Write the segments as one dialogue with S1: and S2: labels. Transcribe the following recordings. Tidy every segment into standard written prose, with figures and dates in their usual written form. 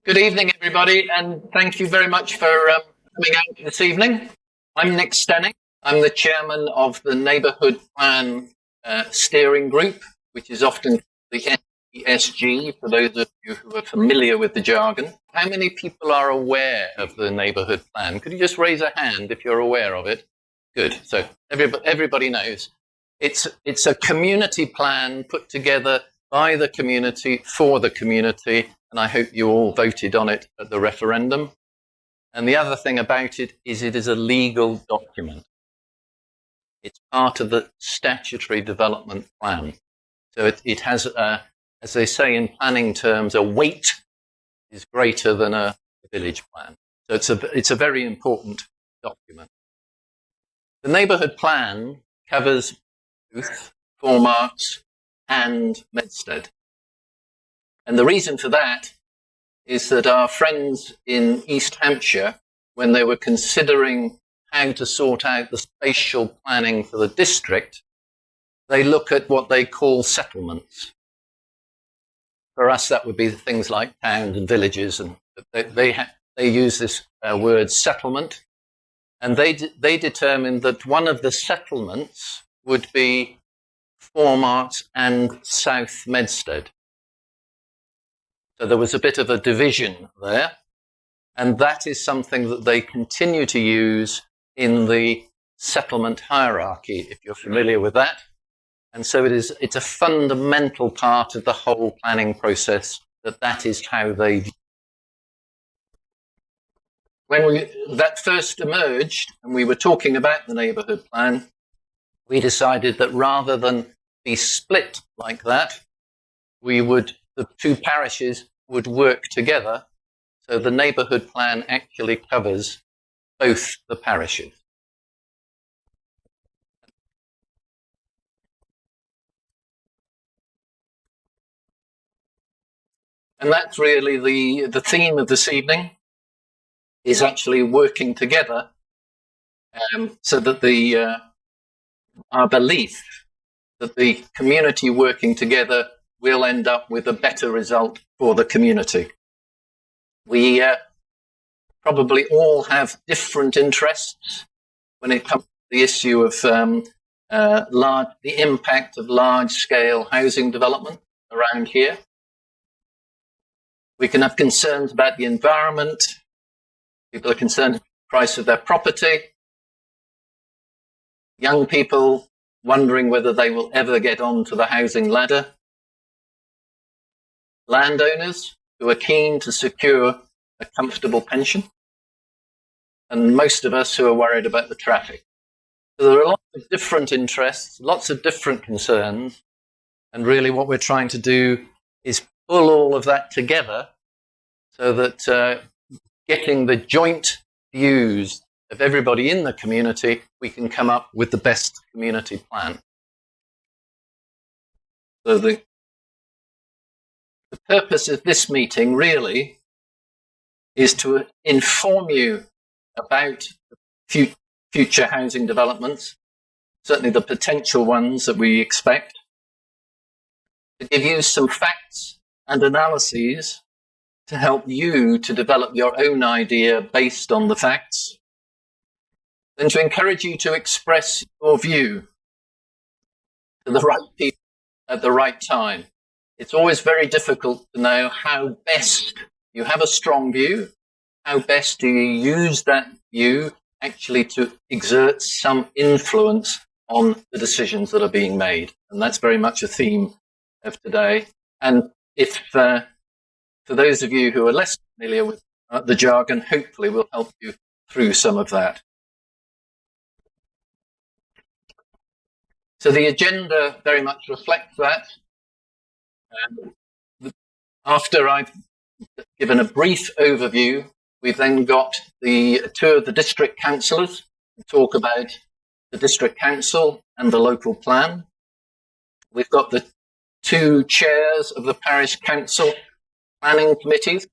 S1: Good evening, everybody, and thank you very much for coming out this evening. I'm Nick Stenning. I'm the chairman of the Neighbourhood Plan Steering Group, which is often the NPSG, for those of you who are familiar with the jargon. How many people are aware of the Neighbourhood Plan? Could you just raise a hand if you're aware of it? Good. So everybody knows. It's a community plan put together by the community for the community, and I hope you all voted on it at the referendum. And the other thing about it is a legal document. It's part of the statutory development plan. So it has, as they say in planning terms, a weight is greater than a village plan. So it's a very important document. The neighbourhood plan covers Booth, Four Marks, and Medstead. And the reason for that is that our friends in East Hampshire, when they were considering how to sort out the spatial planning for the district, they look at what they call settlements. For us, that would be things like towns and villages, and they use this word settlement. And they determined that one of the settlements would be Four Marks and South Medstead. So there was a bit of a division there, and that is something that they continue to use in the settlement hierarchy, if you're familiar with that. And so it's a fundamental part of the whole planning process that is how they view. When that first emerged and we were talking about the neighbourhood plan, we decided that rather than be split like that, the two parishes would work together. So the neighbourhood plan actually covers both the parishes. And that's really the theme of this evening, is actually working together, so that our belief that the community working together will end up with a better result for the community. We probably all have different interests when it comes to the issue of the impact of large-scale housing development around here. We can have concerns about the environment. People are concerned about the price of their property. Young people wondering whether they will ever get onto the housing ladder. Landowners who are keen to secure a comfortable pension. And most of us who are worried about the traffic. So there are lots of different interests, lots of different concerns. And really what we're trying to do is pull all of that together so that getting the joint views of everybody in the community, we can come up with the best community plan. So the purpose of this meeting really is to inform you about future housing developments, certainly the potential ones that we expect, to give you some facts and analyses to help you to develop your own idea based on the facts, and to encourage you to express your view to the right people at the right time. It's always very difficult to know how best you have a strong view, how best do you use that view actually to exert some influence on the decisions that are being made. And that's very much a theme of today. And if for those of you who are less familiar with the jargon, hopefully we'll help you through some of that. So the agenda very much reflects that. After I've given a brief overview, we've then got two of the district councillors to talk about the district council and the local plan. We've got the two chairs of the parish council planning committees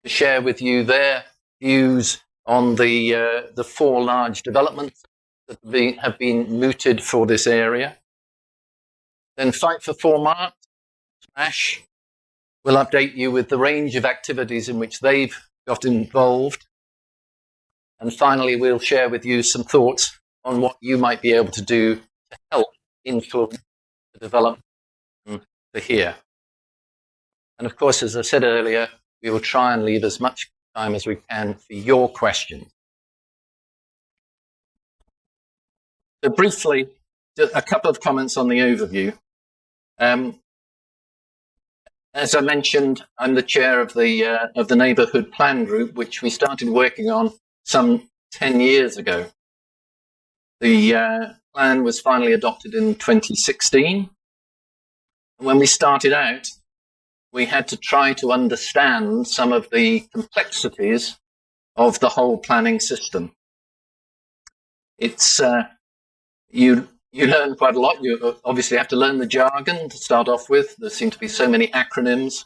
S1: to share with you their views on the four large developments that have been mooted for this area. Then Fight for Four Marks, SMASH, We'll update you with the range of activities in which they've got involved. And finally, we'll share with you some thoughts on what you might be able to do to help influence the development for here. And of course, as I said earlier, we will try and leave as much time as we can for your questions. So briefly, a couple of comments on the overview. As I mentioned, I'm the chair of the Neighbourhood Plan Group, which we started working on some 10 years ago. The plan was finally adopted in 2016. And when we started out, we had to try to understand some of the complexities of the whole planning system. It's you learn quite a lot. You obviously have to learn the jargon to start off with. There seem to be so many acronyms.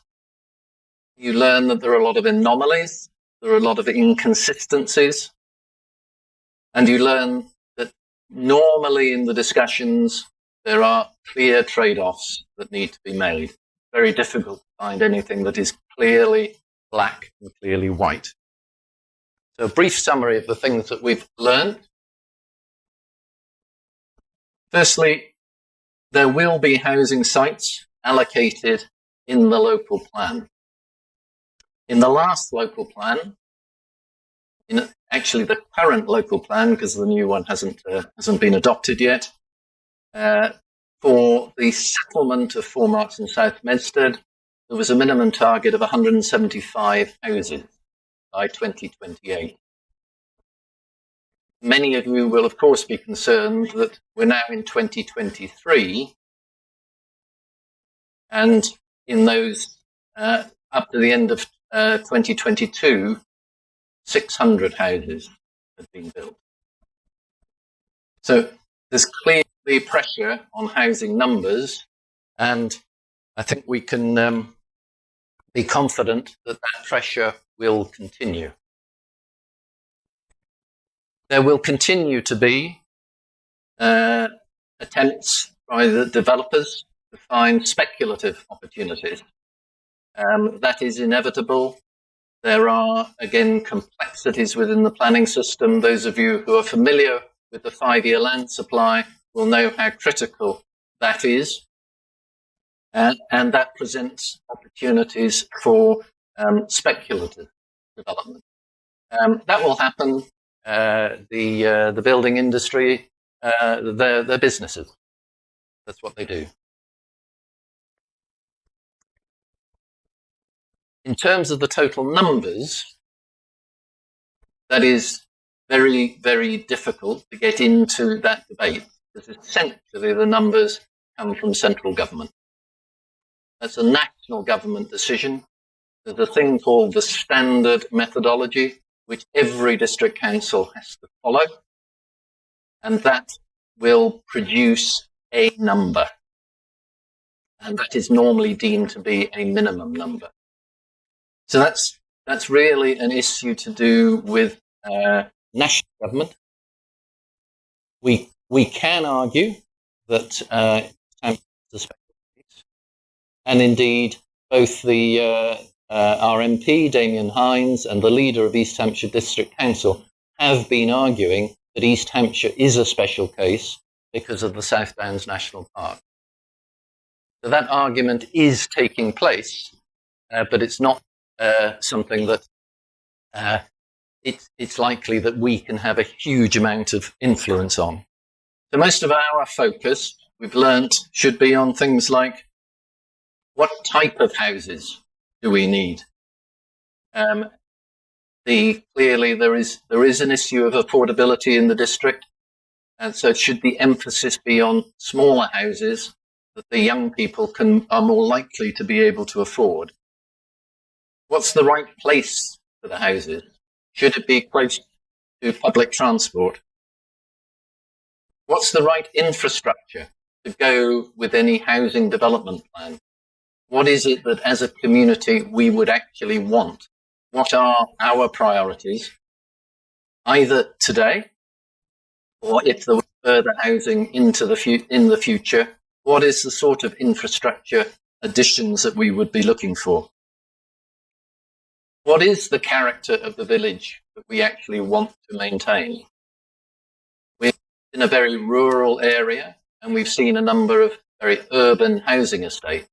S1: You learn that there are a lot of anomalies. There are a lot of inconsistencies. And you learn that normally in the discussions, there are clear trade-offs that need to be made. Very difficult to find anything that is clearly black and clearly white. So a brief summary of the things that we've learned. Firstly, there will be housing sites allocated in the local plan. In the last local plan, actually the current local plan, because the new one hasn't been adopted yet, for the settlement of Four Marks and South Medstead, there was a minimum target of 175 houses by 2028. Many of you will, of course, be concerned that we're now in 2023, and in those up to the end of 2022, 600 houses have been built. So there's clearly pressure on housing numbers, and I think we can be confident that that pressure will continue. There will continue to be attempts by the developers to find speculative opportunities. That is inevitable. There are, again, complexities within the planning system. Those of you who are familiar with the 5-year land supply will know how critical that is. And that presents opportunities for speculative development. That will happen. The building industry, they're businesses. That's what they do. In terms of the total numbers, that is very, very difficult to get into that debate, because essentially the numbers come from central government. That's a national government decision. There's a thing called the standard methodology, which every district council has to follow, and that will produce a number. And that is normally deemed to be a minimum number. So that's really an issue to do with national government. We can argue that East and indeed both the our MP Damien Hines and the leader of East Hampshire District Council have been arguing that East Hampshire is a special case because of the South Downs National Park. So that argument is taking place, but it's not something that it's likely that we can have a huge amount of influence on. So most of our focus, we've learnt, should be on things like what type of houses do we need? Clearly there is an issue of affordability in the district, and so should the emphasis be on smaller houses that the young people are more likely to be able to afford? What's the right place for the houses? Should it be close to public transport? What's the right infrastructure to go with any housing development plan? What is it that as a community we would actually want? What are our priorities, either today or if there was further housing in the future? What is the sort of infrastructure additions that we would be looking for. What is the character of the village that we actually want to maintain? We're in a very rural area, and we've seen a number of very urban housing estates.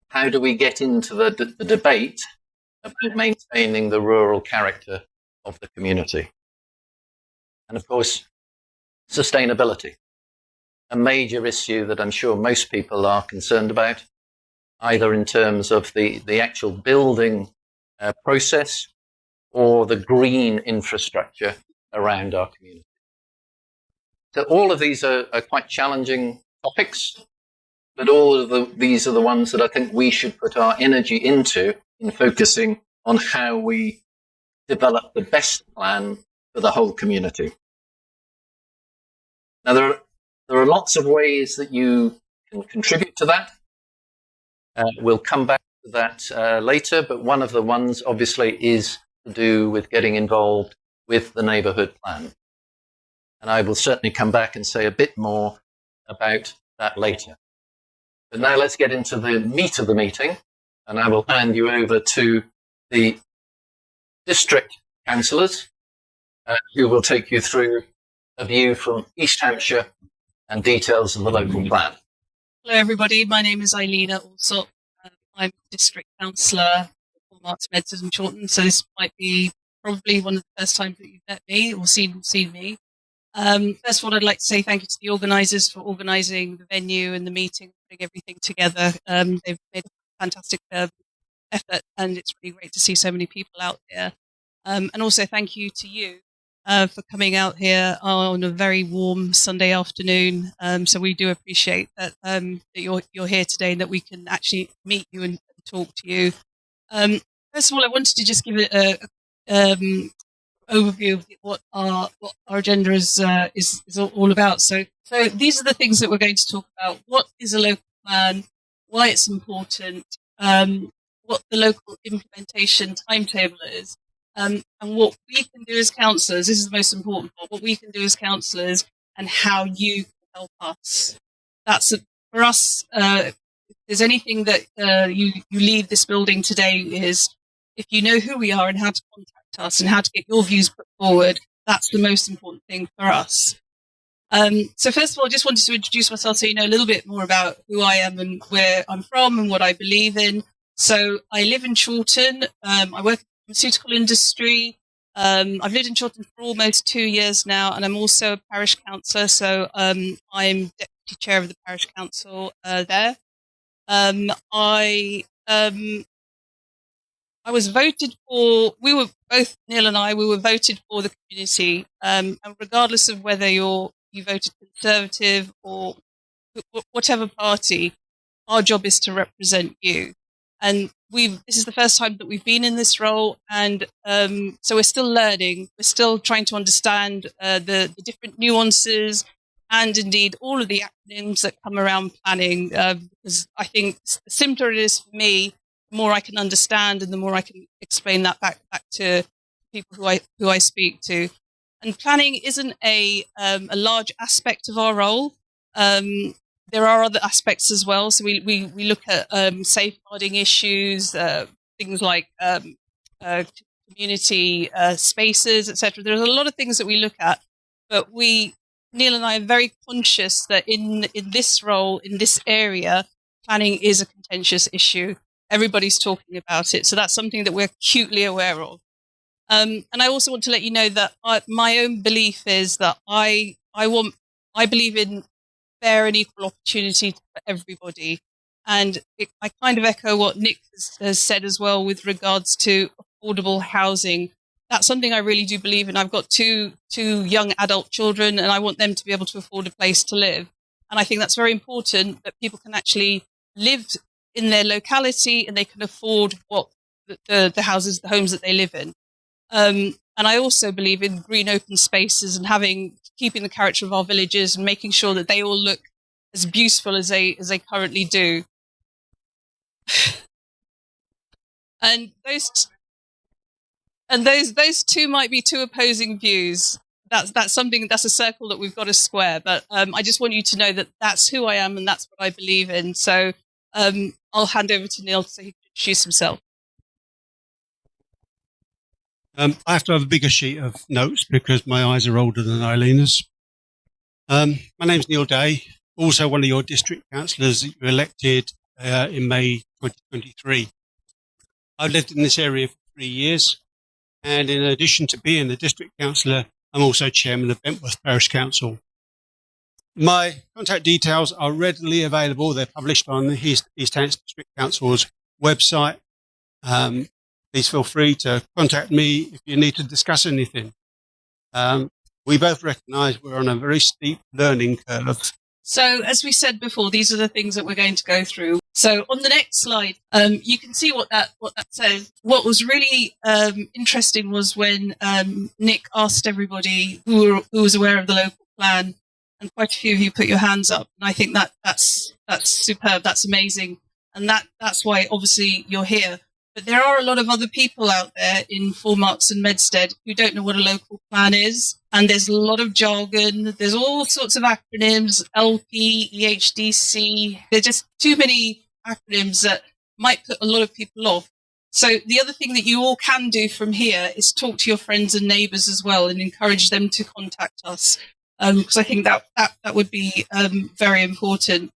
S1: How do we get into the debate about maintaining the rural character of the community? And of course, sustainability, a major issue that I'm sure most people are concerned about, either in terms of the actual building process or the green infrastructure around our community. So all of these are quite challenging topics, but all of these are the ones that I think we should put our energy into in focusing on how we develop the best plan for the whole community. Now, there are lots of ways that you can contribute to that. We'll come back to that later, but one of the ones obviously is to do with getting involved with the neighbourhood plan. And I will certainly come back and say a bit more about that later. But now let's get into the meat of the meeting, and I will hand you over to the district councillors who will take you through a view from East Hampshire and details of the local plan.
S2: Hello everybody, my name is Eileen Alsop. I'm district councillor for Marks Medford and Chawton, so this might be probably one of the first times that you've met me or seen me. First of all, I'd like to say thank you to the organisers for organising the venue and the meeting, putting everything together. They've made a fantastic effort, and it's really great to see so many people out here. And also thank you to you for coming out here on a very warm Sunday afternoon. So we do appreciate that, that you're here today and that we can actually meet you and talk to you. First of all, I wanted to just give it a overview of what our agenda is all about. So these are the things that we're going to talk about. What is a local plan? Why it's important? What the local implementation timetable is? And what we can do as councillors, this is the most important part, what we can do as councillors and how you can help us. That's for us, if there's anything that you leave this building today is, if you know who we are and how to contact us and how to get your views put forward, that's the most important thing for us. So first of all, I just wanted to introduce myself so you know a little bit more about who I am and where I'm from and what I believe in. So I live in Chawton. I work pharmaceutical industry. I've lived in Chawton for almost 2 years now, and I'm also a parish councillor. So I'm deputy chair of the parish council there. I was voted for. We were both, Neil and I, we were voted for the community, and regardless of whether you voted Conservative or whatever party, our job is to represent you. And this is the first time that we've been in this role, and so we're still learning. We're still trying to understand the different nuances and indeed all of the acronyms that come around planning, because I think the simpler it is for me, the more I can understand and the more I can explain that back to people who I speak to. And planning isn't a large aspect of our role. There are other aspects as well. So we look at safeguarding issues, things like community spaces, etc. There's a lot of things that we look at, but Neil and I are very conscious that in this role, in this area, planning is a contentious issue. Everybody's talking about it. So that's something that we're acutely aware of. And I also want to let you know that my own belief is that I believe in fair and equal opportunity for everybody. And I kind of echo what Nick has said as well with regards to affordable housing. That's something I really do believe in. I've got two young adult children, and I want them to be able to afford a place to live. And I think that's very important, that people can actually live in their locality and they can afford what the houses, the homes that they live in. And I also believe in green open spaces and keeping the character of our villages and making sure that they all look as beautiful as they currently do. And those two might be two opposing views. That's a circle that we've got to square. But I just want you to know that that's who I am and that's what I believe in. So I'll hand over to Neil so he can introduce himself.
S3: I have to have a bigger sheet of notes because my eyes are older than Eileen's. My name's Neil Day, also one of your district councillors that you elected in May 2023. I've lived in this area for 3 years, and in addition to being the district councillor, I'm also chairman of Bentworth Parish Council. My contact details are readily available. They're published on the East Hants District Council's website. Please feel free to contact me if you need to discuss anything. We both recognise we're on a very steep learning curve.
S2: So, as we said before, these are the things that we're going to go through. So, on the next slide, you can see what that says. What was really interesting was when Nick asked everybody who was aware of the local plan, and quite a few of you put your hands up. And I think that's superb. That's amazing, and that's why obviously you're here. But there are a lot of other people out there in Four Marks and Medstead who don't know what a local plan is. And there's a lot of jargon. There's all sorts of acronyms, LP, EHDC. There are just too many acronyms that might put a lot of people off. So the other thing that you all can do from here is talk to your friends and neighbours as well and encourage them to contact us. Because I think that would be very important.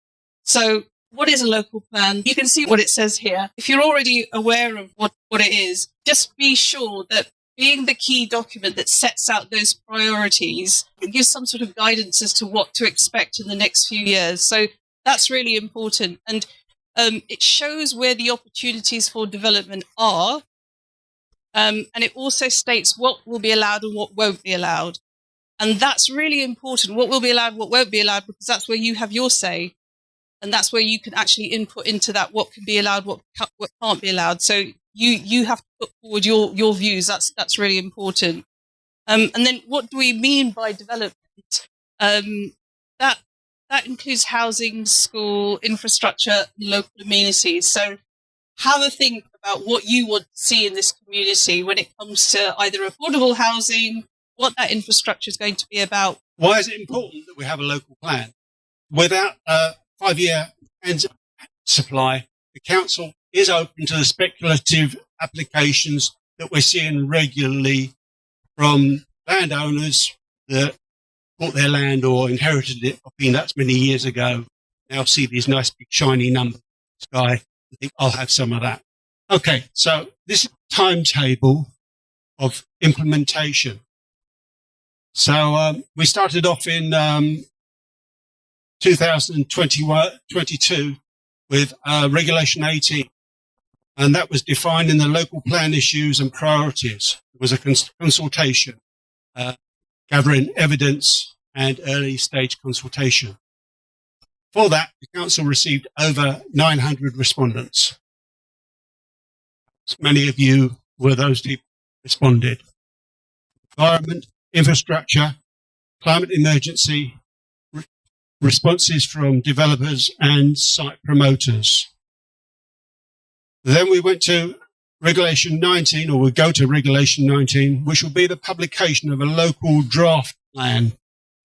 S2: So what is a local plan? You can see what it says here. If you're already aware of what it is, just be sure that being the key document that sets out those priorities, it gives some sort of guidance as to what to expect in the next few years. So that's really important. And it shows where the opportunities for development are. And it also states what will be allowed and what won't be allowed. And that's really important. What will be allowed, what won't be allowed, because that's where you have your say. And that's where you can actually input into that what can be allowed, what can't be allowed. So you have to put forward your views. That's really important. And then what do we mean by development? That includes housing, school, infrastructure, local amenities. So have a think about what you want to see in this community when it comes to either affordable housing, what that infrastructure is going to be about.
S3: Why is it important that we have a local plan? Without 5-year supply, the council is open to the speculative applications that we're seeing regularly from landowners that bought their land or inherited it for peanuts many years ago. Now see these nice big shiny numbers in the sky and think, I'll have some of that. Okay, so this is the timetable of implementation. So we started off in 2022 with Regulation 18, and that was defining the local plan issues and priorities. It was a consultation, gathering evidence and early stage consultation. For that, the council received over 900 respondents. Many of you were those people who responded. Environment, infrastructure, climate emergency, responses from developers and site promoters. Then we went to Regulation 19, or we'll go to Regulation 19, which will be the publication of a local draft plan.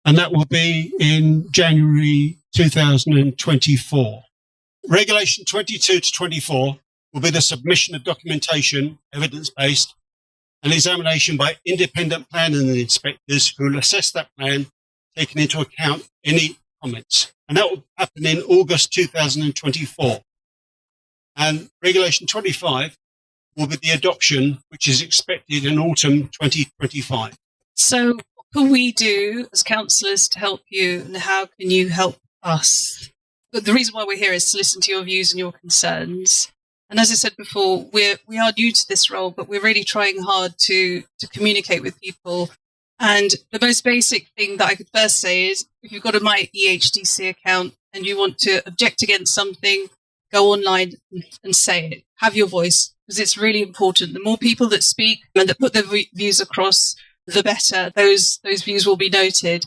S3: And that will be in January 2024. Regulation 22 to 24 will be the submission of documentation, evidence-based, and examination by independent planning inspectors who will assess that plan, taking into account any comments. And that will happen in August 2024. And Regulation 25 will be the adoption, which is expected in autumn 2025.
S2: So what can we do as councillors to help you, and how can you help us? But the reason why we're here is to listen to your views and your concerns. And as I said before, we are new to this role, but we're really trying hard to communicate with people. And the most basic thing that I could first say is, if you've got a My EHDC account and you want to object against something, go online and say it. Have your voice, because it's really important. The more people that speak and that put their views across, the better. Those views will be noted.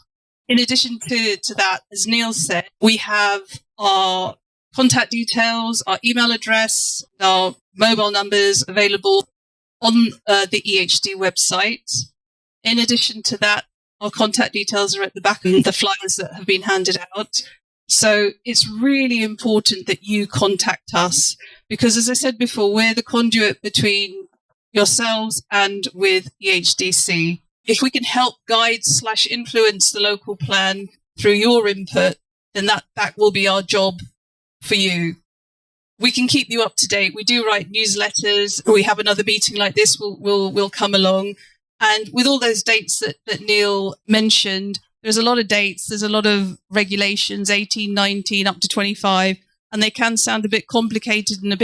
S2: In addition to that, as Neil said, we have our contact details, our email address, our mobile numbers available on the EHD website. In addition to that, our contact details are at the back of the flyers that have been handed out. So it's really important that you contact us because, as I said before, we're the conduit between yourselves and with EHDC. If we can help guide/influence the local plan through your input, then that will be our job for you. We can keep you up to date. We do write newsletters. We have another meeting like this. We'll come along. And with all those dates that Neil mentioned, there's a lot of dates. There's a lot of regulations, 18, 19, up to 25, and they can sound a bit complicated and a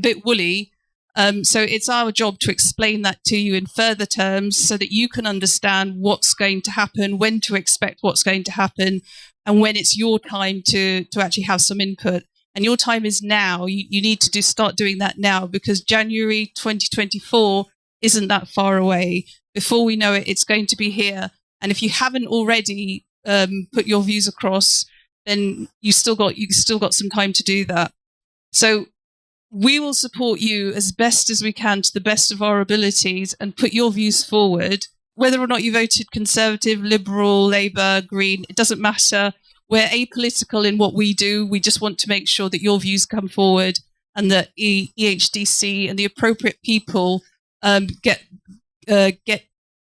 S2: bit woolly. So it's our job to explain that to you in further terms so that you can understand what's going to happen, when to expect what's going to happen, and when it's your time to actually have some input. And your time is now. You need to start doing that now because January 2024 isn't that far away. Before we know it, it's going to be here. And if you haven't already put your views across, then you've still got some time to do that. So we will support you as best as we can to the best of our abilities and put your views forward. Whether or not you voted Conservative, Liberal, Labour, Green, it doesn't matter. We're apolitical in what we do. We just want to make sure that your views come forward and that EHDC and the appropriate people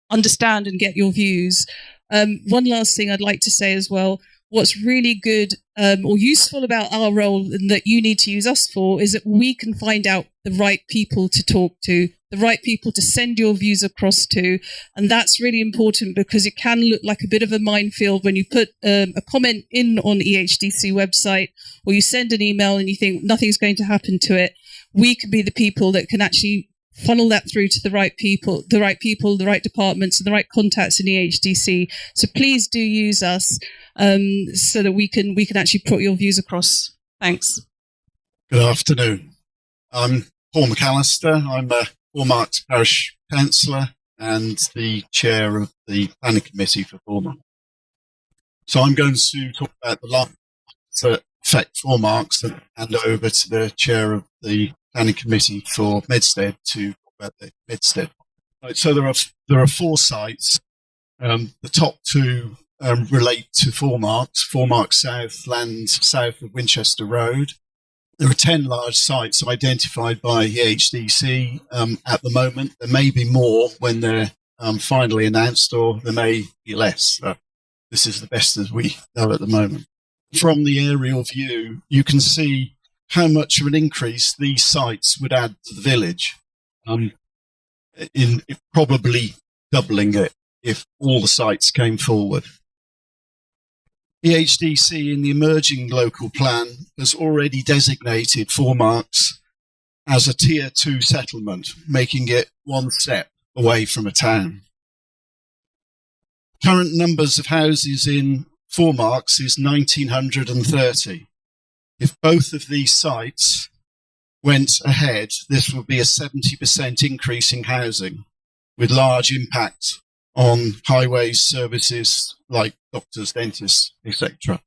S2: understand and get your views. One last thing I'd like to say as well. What's really good or useful about our role and that you need to use us for is that we can find out the right people to talk to, the right people to send your views across to. And that's really important because it can look like a bit of a minefield when you put a comment in on the EHDC website or you send an email and you think nothing's going to happen to it. We can be the people that can actually funnel that through to the right people, the right departments, and the right contacts in EHDC. So please do use us so that we can actually put your views across. Thanks.
S4: Good afternoon. I'm Paul McAllister. I'm a Four-Marks Parish Councillor and the Chair of the Planning Committee for Four-Marks. So I'm going to talk about the laws that affect Four-Marks and hand over to the Chair of the Planning Committee for Medstead to talk about the Medstead. Right, so there are 4 sites. The top 2 relate to Four-Marks South, land south of Winchester Road. There are 10 large sites identified by EHDC at the moment. There may be more when they're finally announced, or there may be less. This is the best as we know at the moment. From the aerial view, you can see how much of an increase these sites would add to the village, in probably doubling it if all the sites came forward. EHDC in the emerging local plan has already designated Four-Marks as a Tier 2 settlement, making it one step away from a town. Current numbers of houses in Four-Marks is 1,930. If both of these sites went ahead, this would be a 70% increase in housing with large impact on highways, services like doctors, dentists, etc.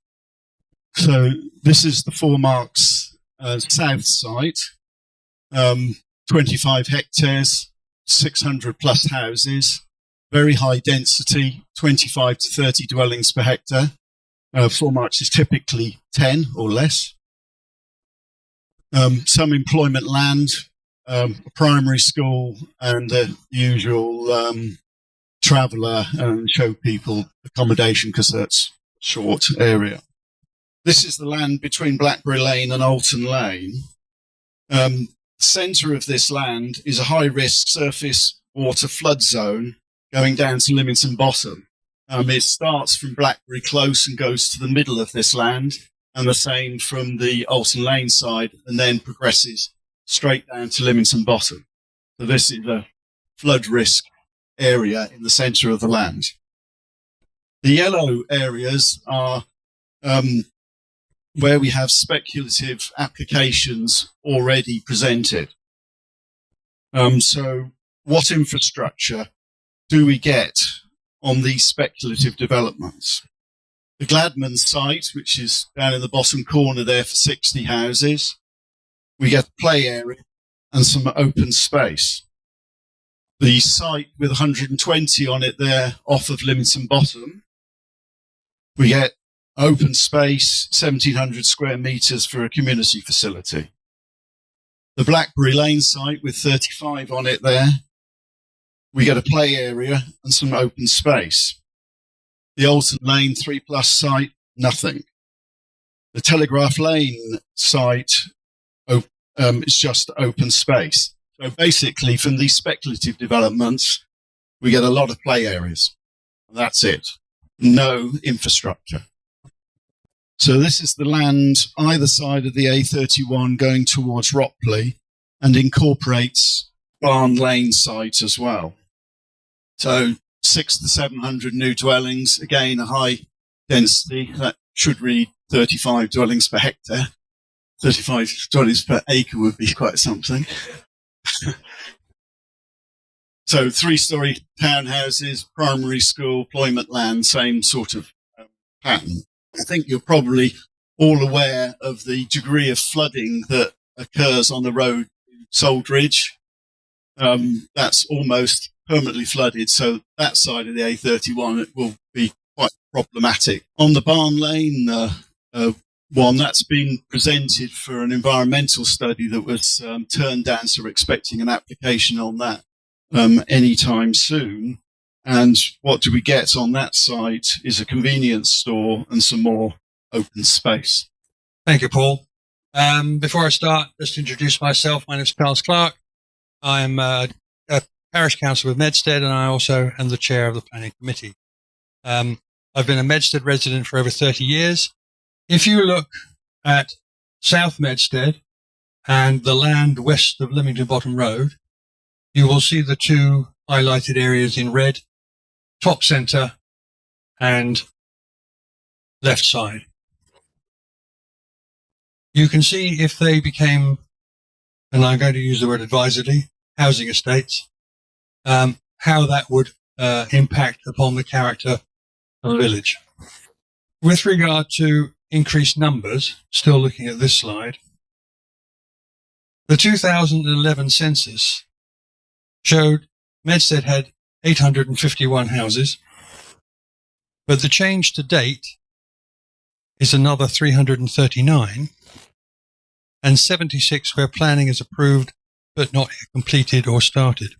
S4: So this is the Four-Marks south site, 25 hectares, 600 plus houses, very high density, 25 to 30 dwellings per hectare. Four-Marks is typically 10 or less. Some employment land, a primary school, and the usual traveller and show people accommodation because that's a short area. This is the land between Blackberry Lane and Alton Lane. The centre of this land is a high-risk surface water flood zone going down to Lymington Bottom. It starts from Blackberry Close and goes to the middle of this land, and the same from the Alton Lane side, and then progresses straight down to Lymington Bottom. So this is a flood risk area in the centre of the land. The yellow areas are where we have speculative applications already presented. So what infrastructure do we get on these speculative developments? The Gladman site, which is down in the bottom corner there for 60 houses. We get the play area and some open space. The site with 120 on it there off of Lymington Bottom. We get Open space, 1,700 square metres for a community facility. The Blackberry Lane site with 35 on it there. We get a play area and some open space. The Alton Lane 3+ site, nothing. The Telegraph Lane site is just open space. So basically, from these speculative developments, we get a lot of play areas. That's it. No infrastructure. So this is the land either side of the A31 going towards Ropley and incorporates Barn Lane site as well. So 600 to 700 new dwellings, again, a high density. That should read 35 dwellings per hectare. 35 dwellings per acre would be quite something. So 3-story townhouses, primary school, employment land, same sort of pattern. I think you're probably all aware of the degree of flooding that occurs on the road in Soldridge. That's almost permanently flooded, so that side of the A31 it will be quite problematic. On the Barn Lane one, that's been presented for an environmental study that was turned down, so we're expecting an application on that anytime soon. And what do we get on that site is a convenience store and some more open space.
S5: Thank you, Paul. Before I start, just to introduce myself, my name is Charles Clark. I'm a parish councillor with Medstead, and I also am the chair of the planning committee. I've been a Medstead resident for over 30 years. If you look at South Medstead and the land west of Leamington Bottom Road, you will see the two highlighted areas in red, top centre and left side. You can see if they became, and I'm going to use the word advisedly, housing estates, how that would impact upon the character of the village. With regard to increased numbers, still looking at this slide, the 2011 census showed Medstead had 851 houses, but the change to date is another 339, and 76 where planning is approved but not completed or started.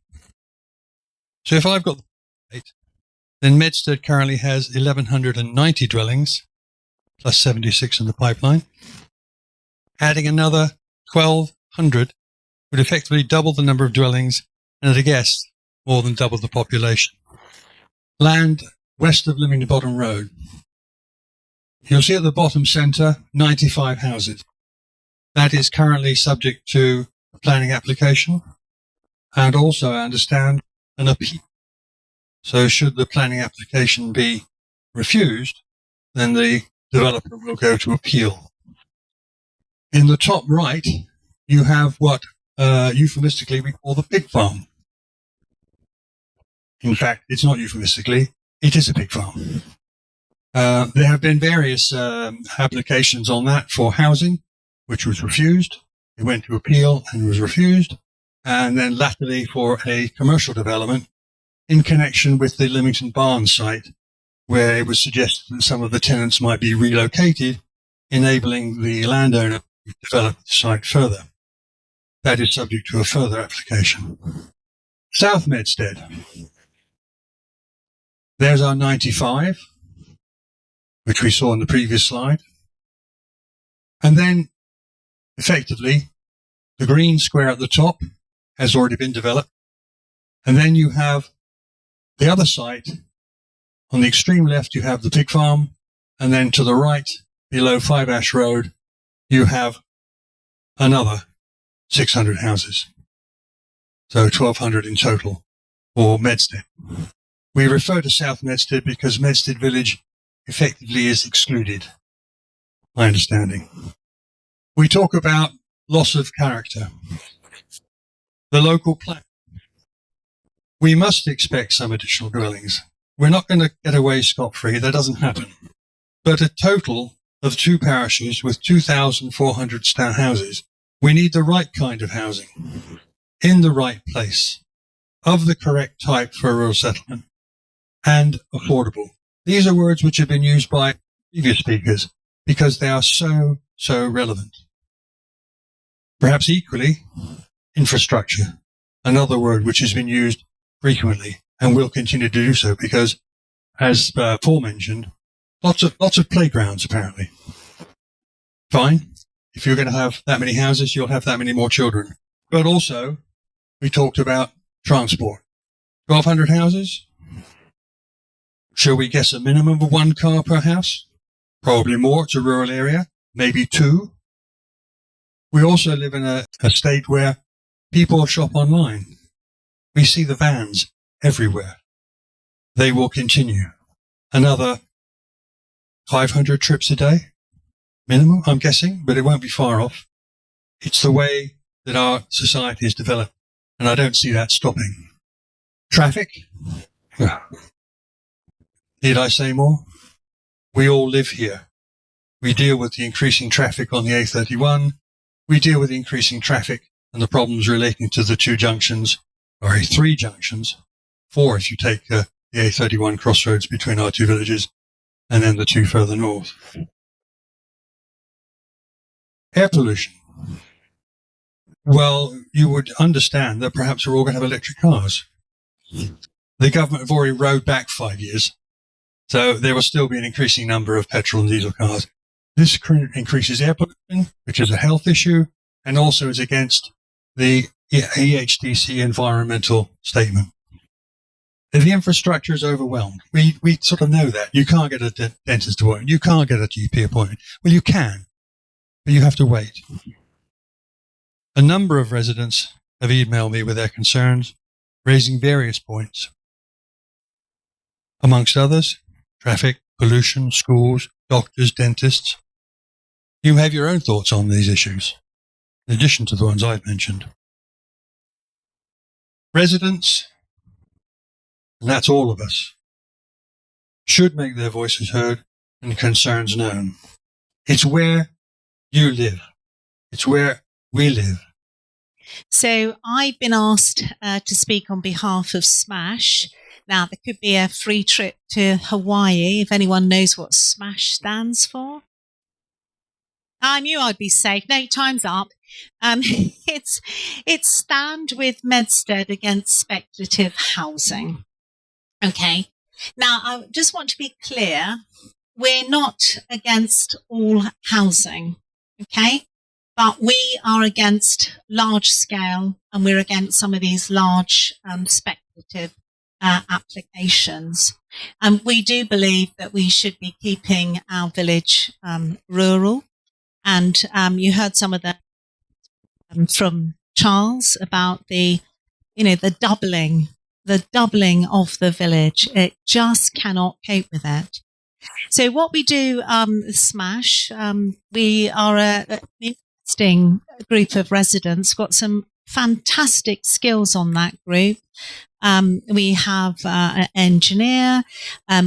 S5: So if I've got the date, then Medstead currently has 1,190 dwellings, plus 76 in the pipeline. Adding another 1,200 would effectively double the number of dwellings and, at a guess, more than double the population. Land west of Leamington Bottom Road. You'll see at the bottom centre, 95 houses. That is currently subject to a planning application and also, I understand, an appeal. So should the planning application be refused, then the developer will go to appeal. In the top right, you have what euphemistically we call the pig farm. In fact, it's not euphemistically, it is a pig farm. There have been various applications on that for housing, which was refused. It went to appeal and was refused. And then latterly for a commercial development in connection with the Leamington Barn site, where it was suggested that some of the tenants might be relocated, enabling the landowner to develop the site further. That is subject to a further application. South Medstead. There's our 95, which we saw in the previous slide. And then, effectively, the green square at the top has already been developed. And then you have the other site. On the extreme left, you have the pig farm. And then to the right, below Five Ash Road, you have another 600 houses. So 1,200 in total for Medstead. We refer to South Medstead because Medstead Village effectively is excluded, my understanding. We talk about loss of character. The local plan. We must expect some additional dwellings. We're not going to get away scot-free. That doesn't happen. But a total of 2 parishes with 2,400 houses, we need the right kind of housing in the right place, of the correct type for a rural settlement, and affordable. These are words which have been used by previous speakers because they are so relevant. Perhaps equally, infrastructure, another word which has been used frequently and will continue to do so because, as Paul mentioned, lots of playgrounds apparently. Fine. If you're going to have that many houses, you'll have that many more children. But also, we talked about transport. 1,200 houses? Shall we guess a minimum of 1 car per house? Probably more. It's a rural area. Maybe 2. We also live in a state where people shop online. We see the vans everywhere. They will continue. Another 500 trips a day, minimum, I'm guessing, but it won't be far off. It's the way that our society is developed, and I don't see that stopping. Traffic? Need I say more? We all live here. We deal with the increasing traffic on the A31. We deal with the increasing traffic and the problems relating to the 2 junctions, or 3 junctions, 4 if you take the A31 crossroads between our 2 villages, and then the 2 further north. Air pollution. Well, you would understand that perhaps we're all going to have electric cars. The government have already rowed back 5 years, so there will still be an increasing number of petrol and diesel cars. This increases air pollution, which is a health issue, and also is against the EHDC environmental statement. The infrastructure is overwhelmed. We sort of know that. You can't get a dentist appointment. You can't get a GP appointment. Well, you can, but you have to wait. A number of residents have emailed me with their concerns, raising various points. Amongst others, traffic, pollution, schools, doctors, dentists. You have your own thoughts on these issues, in addition to the ones I've mentioned. Residents, and that's all of us, should make their voices heard and concerns known. It's where you live. It's where we live.
S6: So I've been asked to speak on behalf of SMASH. Now, there could be a free trip to Hawaii, if anyone knows what SMASH stands for. I knew I'd be safe. No, time's up. It's Stand with Medstead Against Speculative Housing. Okay. Now, I just want to be clear. We're not against all housing. Okay. But we are against large scale, and we're against some of these large speculative applications. We do believe that we should be keeping our village rural. And you heard some of the from Charles about the doubling of the village. It just cannot cope with it. So what we do, SMASH, we are an interesting group of residents, got some fantastic skills on that group. We have an engineer,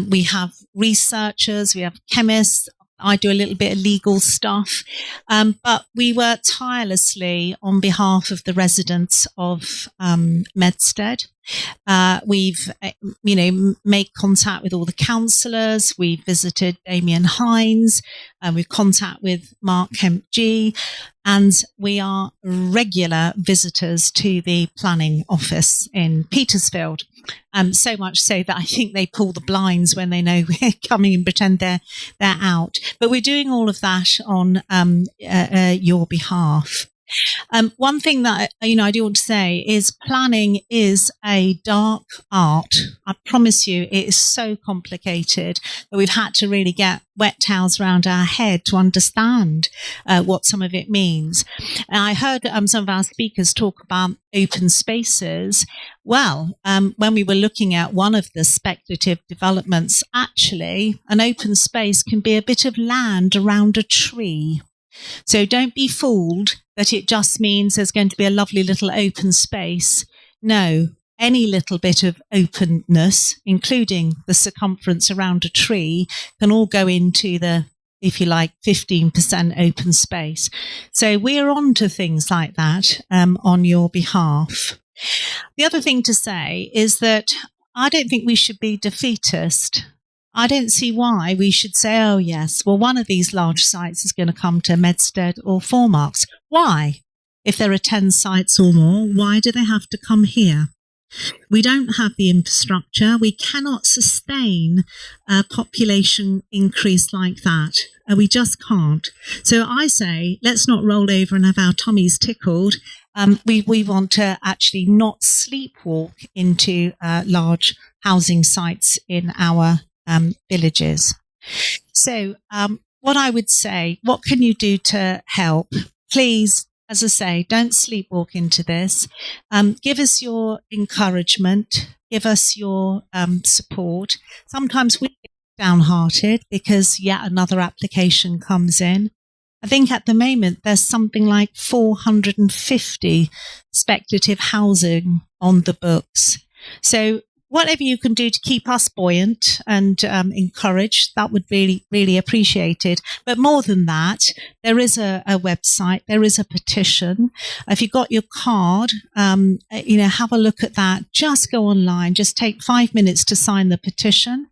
S6: we have researchers, we have chemists. I do a little bit of legal stuff, but we work tirelessly on behalf of the residents of Medstead. We've, made contact with all the councillors. We visited Damien Hines, we've contact with Mark Kemp-G, and we are regular visitors to the planning office in Petersfield. So much so that I think they pull the blinds when they know we're coming and pretend they're out. But we're doing all of that on your behalf. One thing that I do want to say is planning is a dark art. I promise you, it is so complicated that we've had to really get wet towels around our head to understand what some of it means. And I heard some of our speakers talk about open spaces. Well, when we were looking at one of the speculative developments, actually, an open space can be a bit of land around a tree. So don't be fooled that it just means there's going to be a lovely little open space. No, any little bit of openness, including the circumference around a tree, can all go into the, if you like, 15% open space. So we're on to things like that on your behalf. The other thing to say is that I don't think we should be defeatist. I don't see why we should say, oh yes, well, one of these large sites is going to come to Medstead or Four Marks. Why? If there are 10 sites or more, why do they have to come here? We don't have the infrastructure. We cannot sustain a population increase like that. We just can't. So I say, let's not roll over and have our tummies tickled. We want to actually not sleepwalk into large housing sites in our villages. So what I would say, what can you do to help? Please, as I say, don't sleepwalk into this. Give us your encouragement. Give us your support. Sometimes we get downhearted because yet another application comes in. I think at the moment there's something like 450 speculative housing on the books. So whatever you can do to keep us buoyant and encouraged, that would really, really appreciate it. But more than that, there is a website, there is a petition. If you've got your card, have a look at that. Just go online, just take 5 minutes to sign the petition.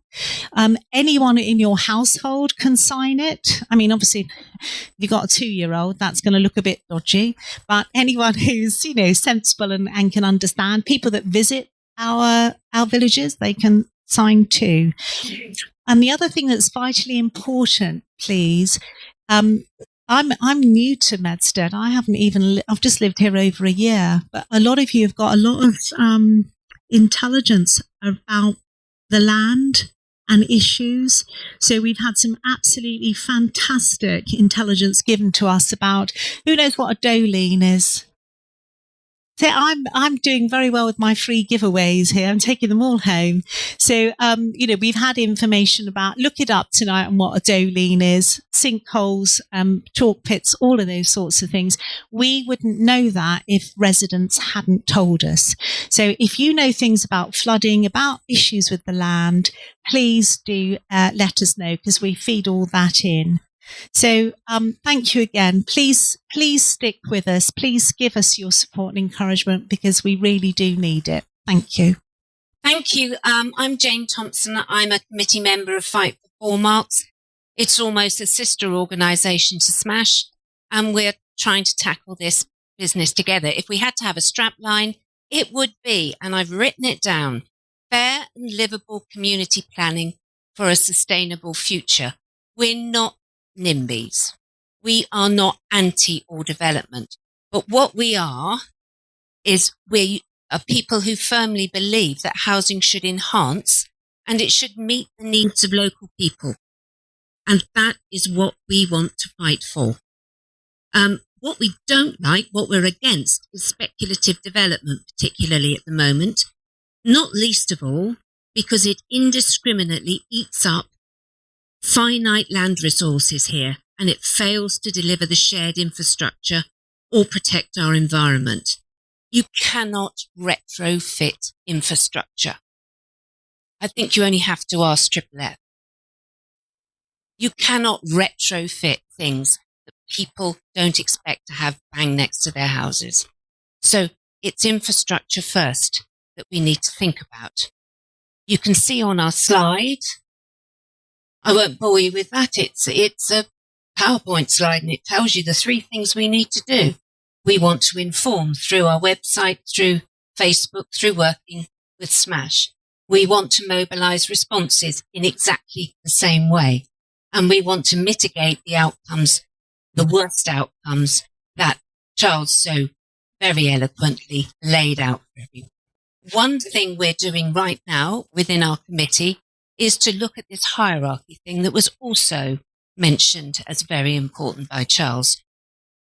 S6: Anyone in your household can sign it. I mean, obviously, if you've got a 2-year-old, that's going to look a bit dodgy. But anyone who's, sensible and can understand, people that visit our villages, they can sign too. And the other thing that's vitally important, please, I'm new to Medstead. I've just lived here over a year, but a lot of you have got a lot of intelligence about the land and issues. So we've had some absolutely fantastic intelligence given to us about who knows what a doline is. So I'm doing very well with my free giveaways here. I'm taking them all home. So, we've had information about, look it up tonight on what a doline is, sinkholes, chalk pits, all of those sorts of things. We wouldn't know that if residents hadn't told us. So if you know things about flooding, about issues with the land, please do let us know, because we feed all that in. So thank you again. Please stick with us. Please give us your support and encouragement, because we really do need it. Thank you.
S7: Thank you. I'm Jane Thompson. I'm a committee member of Fight for Four Marks. It's almost a sister organisation to SMASH, and we're trying to tackle this business together. If we had to have a strap line, it would be, and I've written it down, fair and livable community planning for a sustainable future. We're not NIMBYs. We are not anti all development, but what we are is we are people who firmly believe that housing should enhance and it should meet the needs of local people, and that is what we want to fight for. What we don't like, what we're against, is speculative development, particularly at the moment, not least of all because it indiscriminately eats up finite land resources here, and it fails to deliver the shared infrastructure or protect our environment. You cannot retrofit infrastructure. I think you only have to ask Triple F. You cannot retrofit things that people don't expect to have bang next to their houses. So it's infrastructure first that we need to think about. You can see on our slide, I won't bore you with that. It's a PowerPoint slide, and it tells you the 3 things we need to do. We want to inform through our website, through Facebook, through working with SMASH. We want to mobilise responses in exactly the same way. And we want to mitigate the outcomes, the worst outcomes that Charles so very eloquently laid out for everyone. One thing we're doing right now within our committee is to look at this hierarchy thing that was also mentioned as very important by Charles.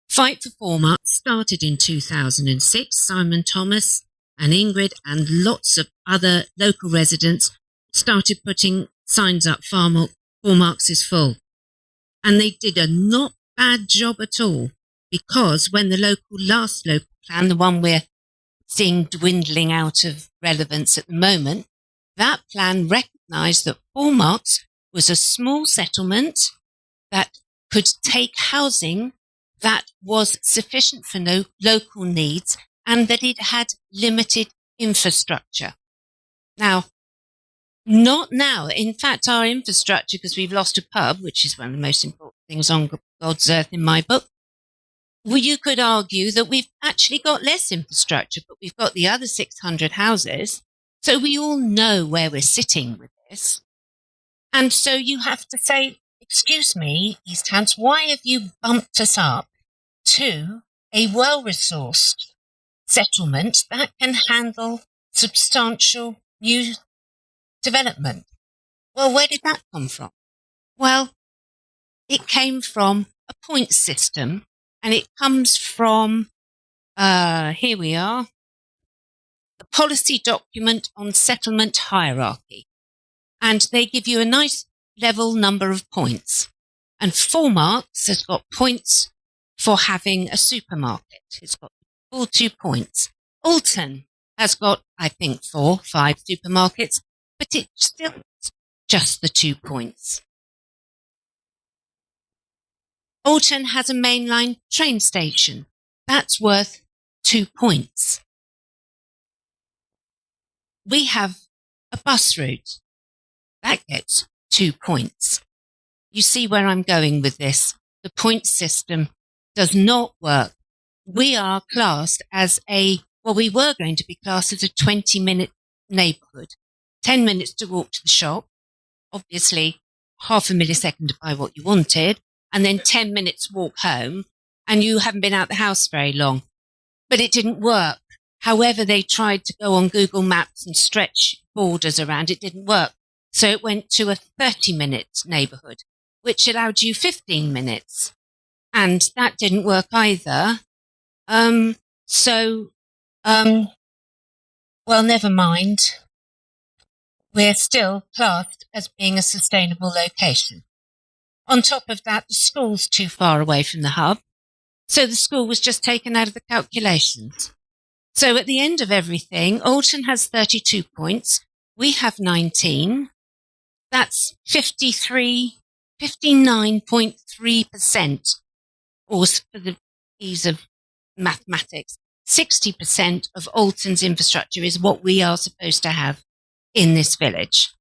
S7: Fight for Four Marks started in 2006. Simon Thomas and Ingrid and lots of other local residents started putting signs up, Four Marks is full. And they did a not bad job at all, because when the last local plan, the one we're seeing dwindling out of relevance at the moment, that plan recognised that Four Marks was a small settlement that could take housing that was sufficient for local needs, and that it had limited infrastructure. Now, Not now. In fact, our infrastructure, because we've lost a pub, which is one of the most important things on God's earth in my book, well, you could argue that we've actually got less infrastructure, but we've got the other 600 houses. So we all know where we're sitting with this. And so you have to say, excuse me, East Hants, why have you bumped us up to a well-resourced settlement that can handle substantial new development? Well, where did that come from? Well, it came from a point system, and it comes from, here we are, the policy document on settlement hierarchy. And they give you a nice level number of points. And 4 Marks has got points for having a supermarket. It's got full 2 points. Alton has got, I think, 4, 5 supermarkets, but it's still just the 2 points. Alton has a mainline train station. That's worth 2 points. We have a bus route. That gets 2 points. You see where I'm going with this. The point system does not work. We are classed as we were going to be classed as a 20-minute neighbourhood. 10 minutes to walk to the shop. Obviously, half a millisecond to buy what you wanted. And then 10 minutes walk home. And you haven't been out the house very long. But it didn't work. However, they tried to go on Google Maps and stretch borders around. It didn't work. So it went to a 30-minute neighbourhood, which allowed you 15 minutes. And that didn't work either. Well, never mind. We're still classed as being a sustainable location. On top of that, the school's too far away from the hub. So the school was just taken out of the calculations. So at the end of everything, Alton has 32 points. We have 19. That's 59.3%, or for the ease of mathematics, 60% of Alton's infrastructure is what we are supposed to have in this village,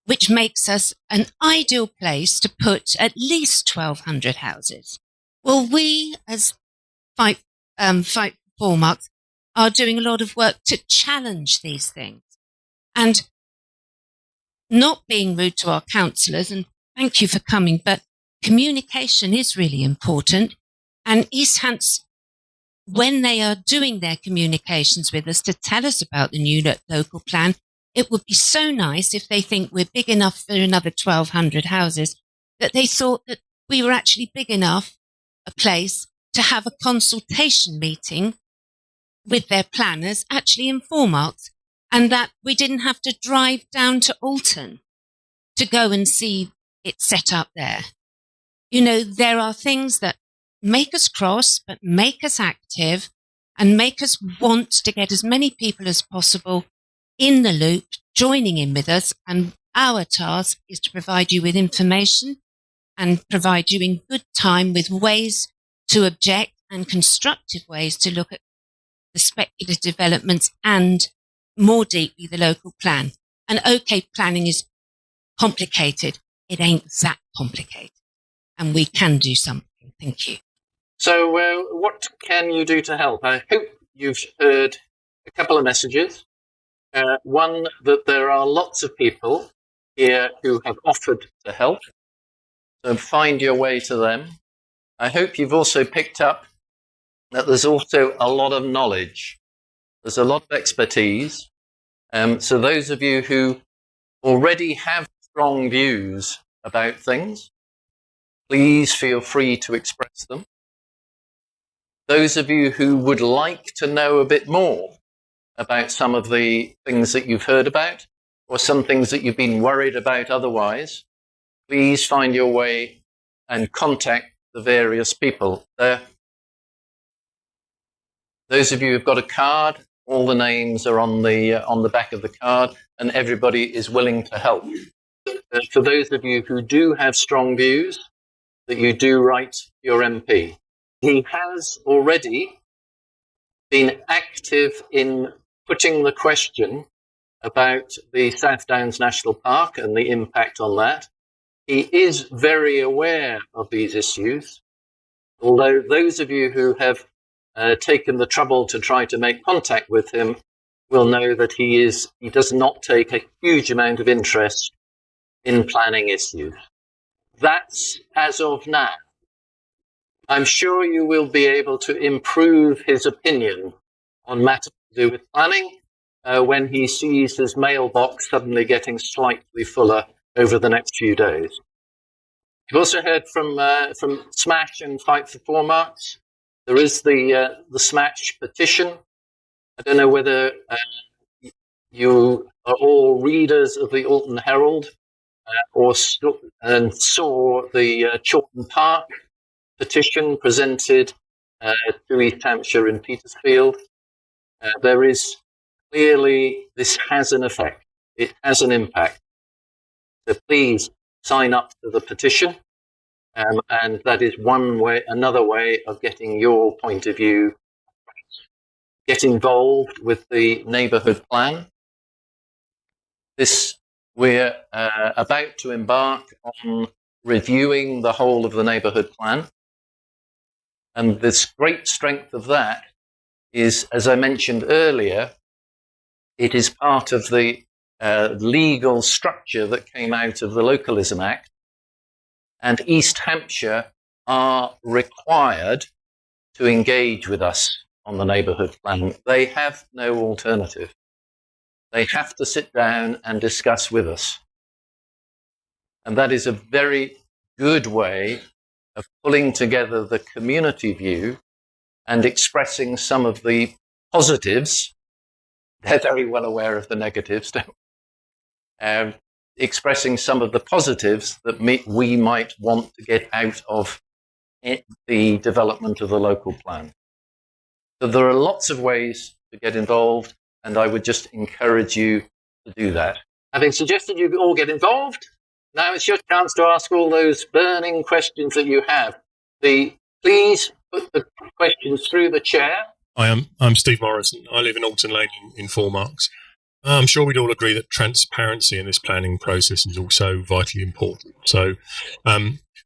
S7: which makes us an ideal place to put at least 1,200 houses. Well, we as Fight for 4 Marks are doing a lot of work to challenge these things. And not being rude to our councillors, and thank you for coming, but communication is really important. And East Hants, when they are doing their communications with us to tell us about the new local plan, it would be so nice if they think we're big enough for another 1,200 houses, that they thought that we were actually big enough a place to have a consultation meeting with their planners actually in 4 Marks, and that we didn't have to drive down to Alton to go and see it set up there. You know, there are things that make us cross, but make us active and make us want to get as many people as possible in the loop, joining in with us. And our task is to provide you with information and provide you in good time with ways to object and constructive ways to look at the speculative developments and more deeply the local plan. And okay, planning is complicated. It ain't that complicated. And we can do something. Thank you.
S1: So what can you do to help? I hope you've heard a couple of messages. One, that there are lots of people here who have offered to help. So find your way to them. I hope you've also picked up that there's also a lot of knowledge. There's a lot of expertise. So those of you who already have strong views about things, please feel free to express them. Those of you who would like to know a bit more about some of the things that you've heard about, or some things that you've been worried about otherwise, please find your way and contact the various people there. Those of you who've got a card, all the names are on the back of the card, and everybody is willing to help. For those of you who do have strong views, that you do write your MP. He has already been active in putting the question about the South Downs National Park and the impact on that. He is very aware of these issues, although those of you who have taken the trouble to try to make contact with him will know that he does not take a huge amount of interest in planning issues. That's as of now. I'm sure you will be able to improve his opinion on matters to do with planning when he sees his mailbox suddenly getting slightly fuller over the next few days. You've also heard from SMASH and Fight for 4 Marks. There is the SMASH petition. I don't know whether you are all readers of the Alton Herald or saw the Chawton Park petition presented to East Hampshire in Petersfield. There is clearly, this has an effect. It has an impact. So please sign up to the petition. And that is another way of getting your point of view. Get involved with the neighbourhood plan. We're about to embark on reviewing the whole of the neighbourhood plan. And this great strength of that is, as I mentioned earlier, it is part of the legal structure that came out of the Localism Act. And East Hampshire are required to engage with us on the neighbourhood plan. They have no alternative. They have to sit down and discuss with us. And that is a very good way of pulling together the community view and expressing some of the positives. They're very well aware of the negatives, expressing some of the positives that we might want to get out of the development of the local plan. So there are lots of ways to get involved, and I would just encourage you to do that. Having suggested you all get involved, now it's your chance to ask all those burning questions that you have. Please put the questions through the chair.
S8: I'm Steve Morrison. I live in Alton Lane in 4 Marks. I'm sure we'd all agree that transparency in this planning process is also vitally important. So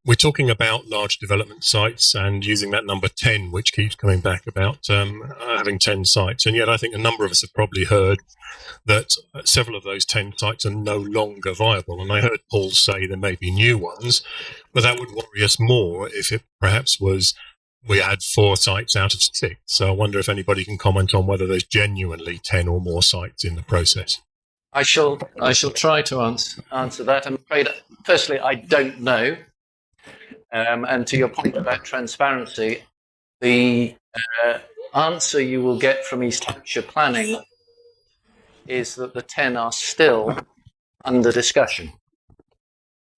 S8: we're talking about large development sites and using that number 10, which keeps coming back about having 10 sites. And yet I think a number of us have probably heard that several of those 10 sites are no longer viable. And I heard Paul say there may be new ones, but that would worry us more if it perhaps was we had 4 sites out of 6. So I wonder if anybody can comment on whether there's genuinely 10 or more sites in the process.
S1: I shall try to answer that. I'm afraid, firstly, I don't know. And to your point about transparency, the answer you will get from East Hampshire Planning is that the 10 are still under discussion.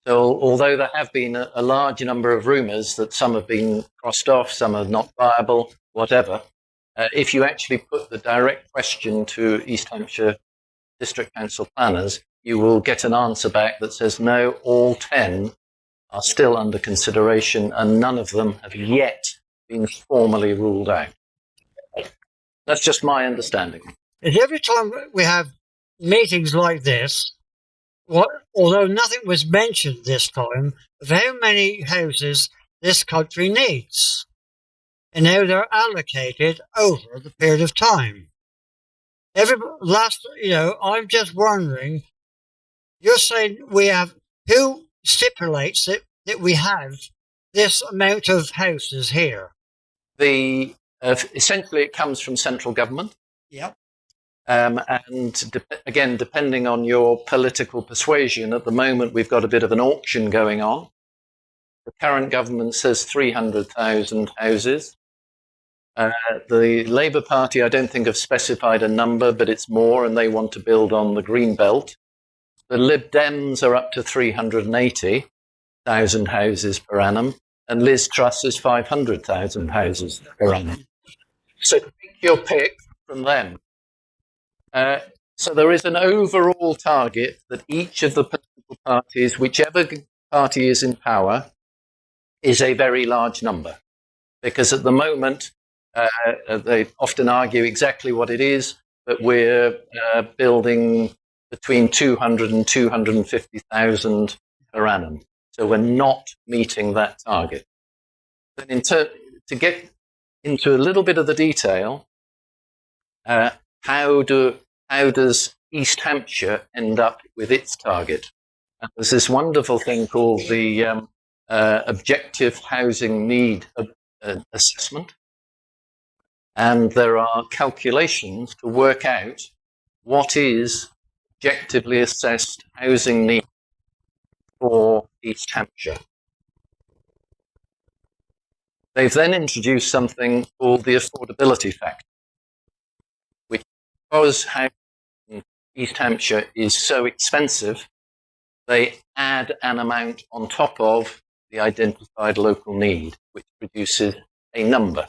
S1: So although there have been a large number of rumours that some have been crossed off, some are not viable, whatever, if you actually put the direct question to East Hampshire District Council planners, you will get an answer back that says, no, all 10 are still under consideration and none of them have yet been formally ruled out. That's just my understanding.
S9: And every time we have meetings like this, although nothing was mentioned this time, of how many houses this country needs and how they're allocated over the period of time. I'm just wondering, you're saying who stipulates that we have this amount of houses here?
S1: Essentially it comes from central government.
S9: Yep.
S1: Again, depending on your political persuasion, at the moment we've got a bit of an auction going on. The current government says 300,000 houses. The Labour Party, I don't think, have specified a number, but it's more, and they want to build on the green belt. The Lib Dems are up to 380,000 houses per annum, and Liz Truss is 500,000 houses per annum. So take your pick from them. So there is an overall target that each of the political parties, whichever party is in power, is a very large number. Because at the moment, they often argue exactly what it is, but we're building between 200 and 250,000 per annum. So we're not meeting that target. Then to get into a little bit of the detail, how does East Hampshire end up with its target? There's this wonderful thing called the Objective Housing Need Assessment, and there are calculations to work out what is objectively assessed housing need for East Hampshire. They've then introduced something called the affordability factor, which, because housing in East Hampshire is so expensive, they add an amount on top of the identified local need, which produces a number.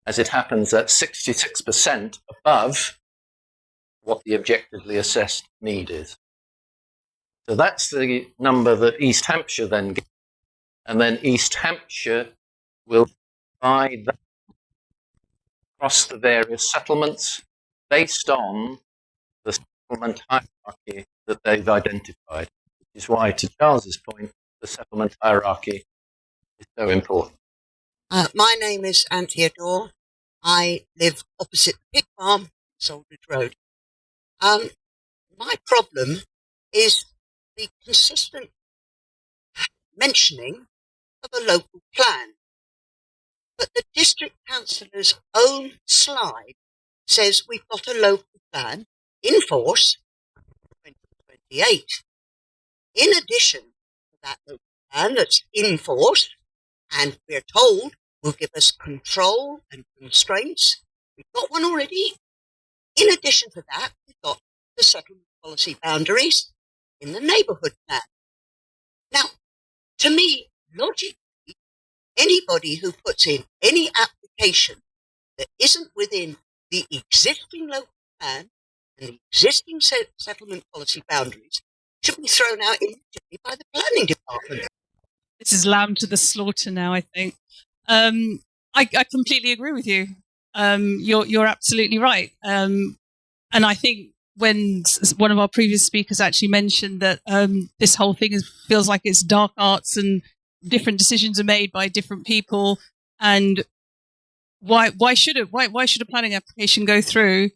S1: As it happens, that's 66% above what the objectively assessed need is. So that's the number that East Hampshire then gets. And then East Hampshire will divide that across the various settlements based on the settlement hierarchy that they've identified, which is why, to Charles's point, the settlement hierarchy is so important.
S10: My name is Anthea Dorr. I live opposite the pig farm, Soldridge Road. My problem is the consistent mentioning of a local plan. But the district councillor's own slide says we've got a local plan in force 2028. In addition to that local plan that's in force, and we're told will give us control and constraints, we've got one already. In addition to that, we've got the settlement policy boundaries in the neighbourhood plan. Now, to me, logically, anybody who puts in any application that isn't within the existing local plan and the existing settlement policy boundaries should be thrown out immediately by the planning department.
S2: This is lamb to the slaughter now, I think. I completely agree with you. You're absolutely right. And I think when one of our previous speakers actually mentioned that this whole thing feels like it's dark arts and different decisions are made by different people, and why should a planning application go through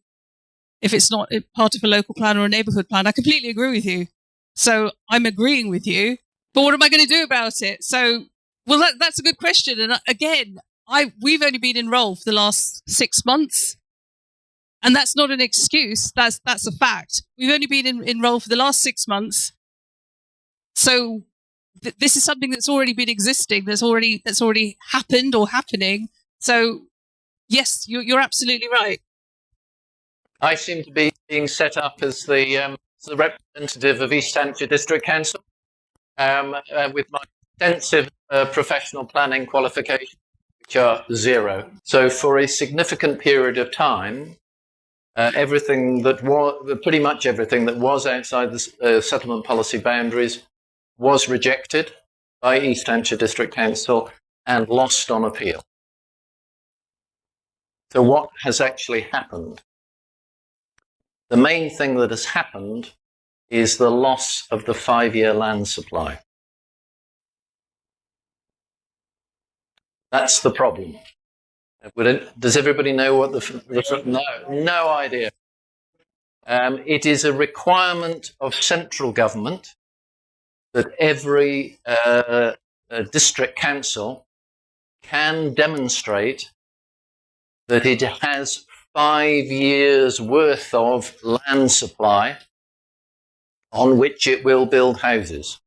S2: if it's not part of a local plan or a neighbourhood plan? I completely agree with you. So I'm agreeing with you, but what am I going to do about it? So, well, that's a good question. And again, we've only been enrolled for the last 6 months, and that's not an excuse. That's a fact. We've only been enrolled for the last 6 months. So this is something that's already been existing. That's already happened or happening. So yes, you're absolutely right.
S1: I seem to be being set up as the representative of East Hampshire District Council with my extensive professional planning qualifications, which are 0. So for a significant period of time, pretty much everything that was outside the settlement policy boundaries was rejected by East Hampshire District Council and lost on appeal. So what has actually happened? The main thing that has happened is the loss of the 5-year land supply. That's the problem. Does everybody know what no idea. It is a requirement of central government that every district council can demonstrate that it has 5 years worth of land supply on which it will build houses.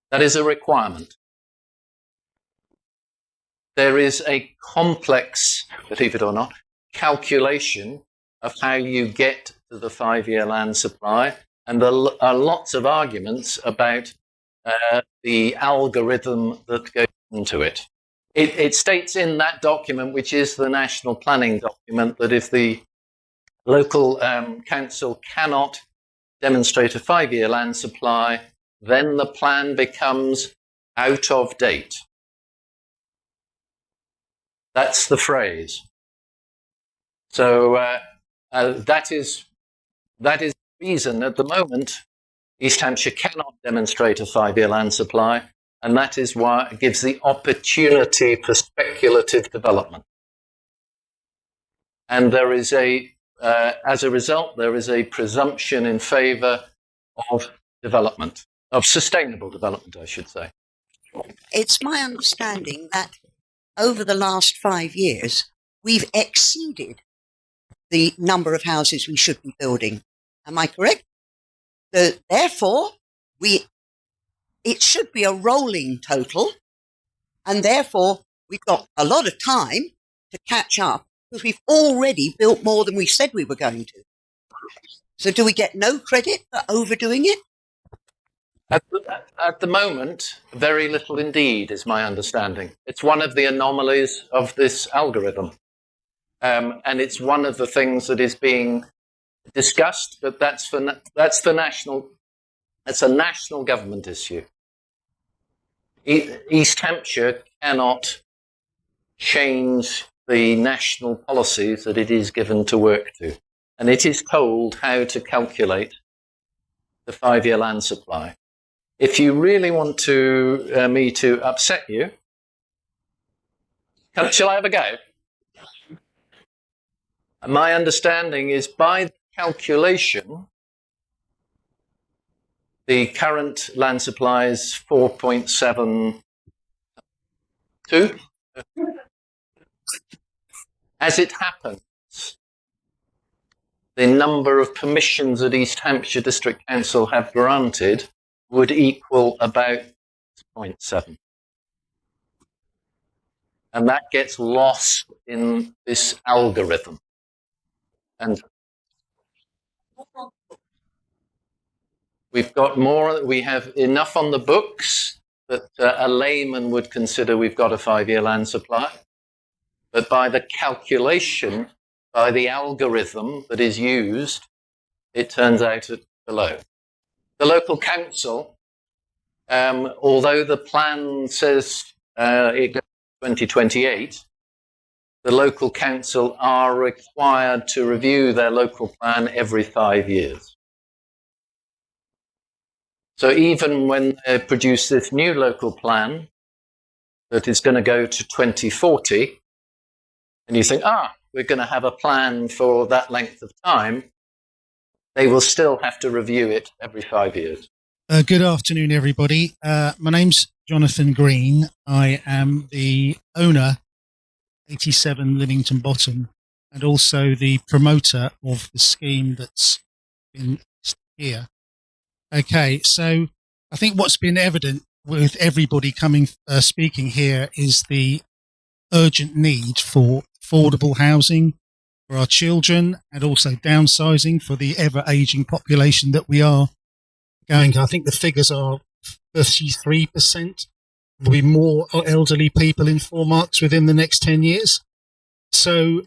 S1: That is a requirement. There is a complex, believe it or not, calculation of how you get to the 5-year land supply, and there are lots of arguments about the algorithm that goes into it. It states in that document, which is the national planning document, that if the local council cannot demonstrate a 5-year land supply, then the plan becomes out of date. That's the phrase. So that is reason, at the moment, East Hampshire cannot demonstrate a 5-year land supply, and that is why it gives the opportunity for speculative development. And there is as a result, there is a presumption in favour of development, of sustainable development, I should say.
S10: It's my understanding that over the last 5 years, we've exceeded the number of houses we should be building. Am I correct? Therefore, it should be a rolling total, and therefore we've got a lot of time to catch up because we've already built more than we said we were going to. So do we get no credit for overdoing it?
S1: At the moment, very little indeed is my understanding. It's one of the anomalies of this algorithm. And it's one of the things that is being discussed, but that's a national government issue. East Hampshire cannot change the national policies that it is given to work to. And it is told how to calculate the 5-year land supply. If you really want me to upset you, shall I have a go? My understanding is by the calculation, the current land supply is 4.72. As it happens, the number of permissions that East Hampshire District Council have granted would equal about 0.7. And that gets lost in this algorithm. And we have enough on the books that a layman would consider we've got a 5-year land supply. But by the calculation, by the algorithm that is used, it turns out below. The local council, although the plan says it goes to 2028, the local council are required to review their local plan every 5 years. So even when they produce this new local plan that is going to go to 2040, and you think, we're going to have a plan for that length of time, they will still have to review it every 5 years.
S11: Good afternoon, everybody. My name's Jonathan Green. I am the owner, 87 Livington Bottom, and also the promoter of the scheme that's been here. Okay, so I think what's been evident with everybody speaking here is the urgent need for affordable housing for our children and also downsizing for the ever-aging population that we are going. I think the figures are 33% will be more elderly people in 4 marks within the next 10 years. So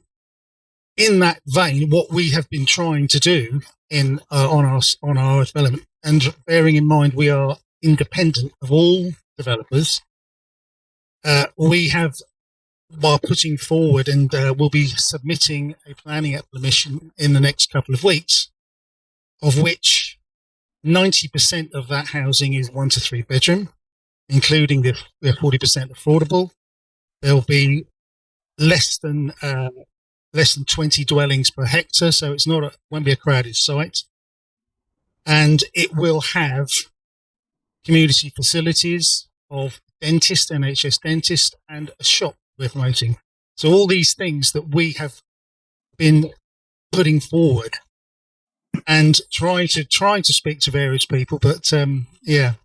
S11: in that vein, what we have been trying to do on our development, and bearing in mind we are independent of all developers, we have, while putting forward and we'll be submitting a planning application in the next couple of weeks, of which 90% of that housing is 1 to 3 bedroom, including the 40% affordable. There'll be less than 20 dwellings per hectare, so won't be a crowded site. And it will have community facilities of dentist, NHS dentist, and a shop we're promoting. So all these things that we have been putting forward and trying to speak to various people, but yeah.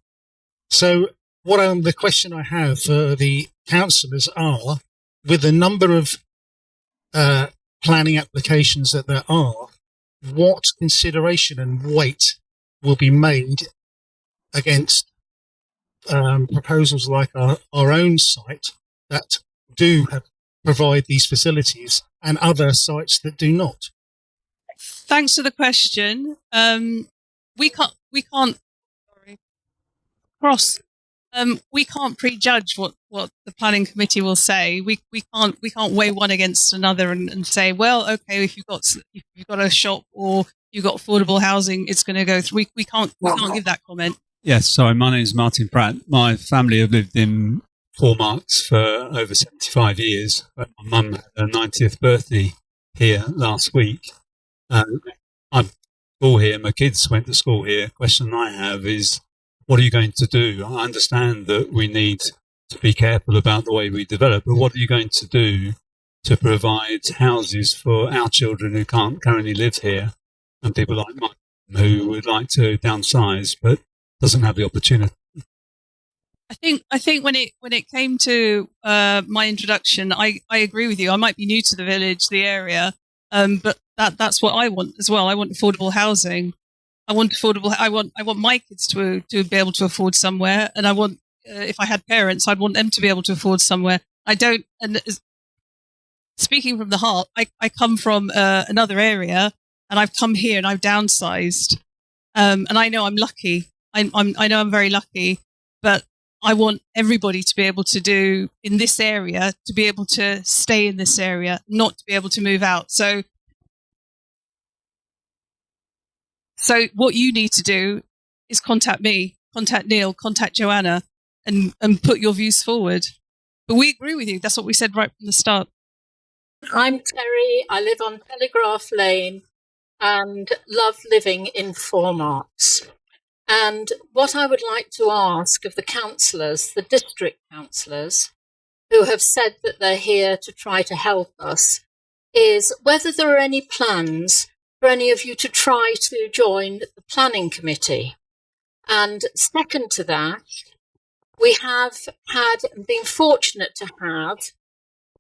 S11: So the question I have for the councillors are, with the number of planning applications that there are, what consideration and weight will be made against proposals like our own site that do provide these facilities and other sites that do not?
S2: Thanks for the question. We can't prejudge what the planning committee will say. We can't weigh one against another and say, well, okay, if you've got a shop or you've got affordable housing, it's going to go through. We can't give that comment.
S12: Yes, sorry, my name is Martin Pratt. My family have lived in Four Marks for over 75 years. But my mum had her 90th birthday here last week. I'm school here, my kids went to school here. Question I have is, what are you going to do? I understand that we need to be careful about the way we develop, but what are you going to do to provide houses for our children who can't currently live here, and people like mine who would like to downsize but doesn't have the opportunity?
S2: I think when it came to my introduction, I agree with you. I might be new to the village, the area, but that's what I want as well. I want affordable housing. I want my kids to be able to afford somewhere, and I want if I had parents, I'd want them to be able to afford somewhere. I don't. And speaking from the heart, I come from another area, and I've come here and I've downsized, and I know I'm lucky. I know I'm very lucky, but I want everybody to be able to do in this area, to be able to stay in this area, not to be able to move out. So what you need to do is contact me, contact Neil, contact Joanna, and put your views forward. But we agree with you. That's what we said right from the start.
S13: I'm Terry. I live on Telegraph Lane and love living in Four Marks. And what I would like to ask of the councillors, the district councillors, who have said that they're here to try to help us, is whether there are any plans for any of you to try to join the planning committee. And second to that, we have been fortunate to have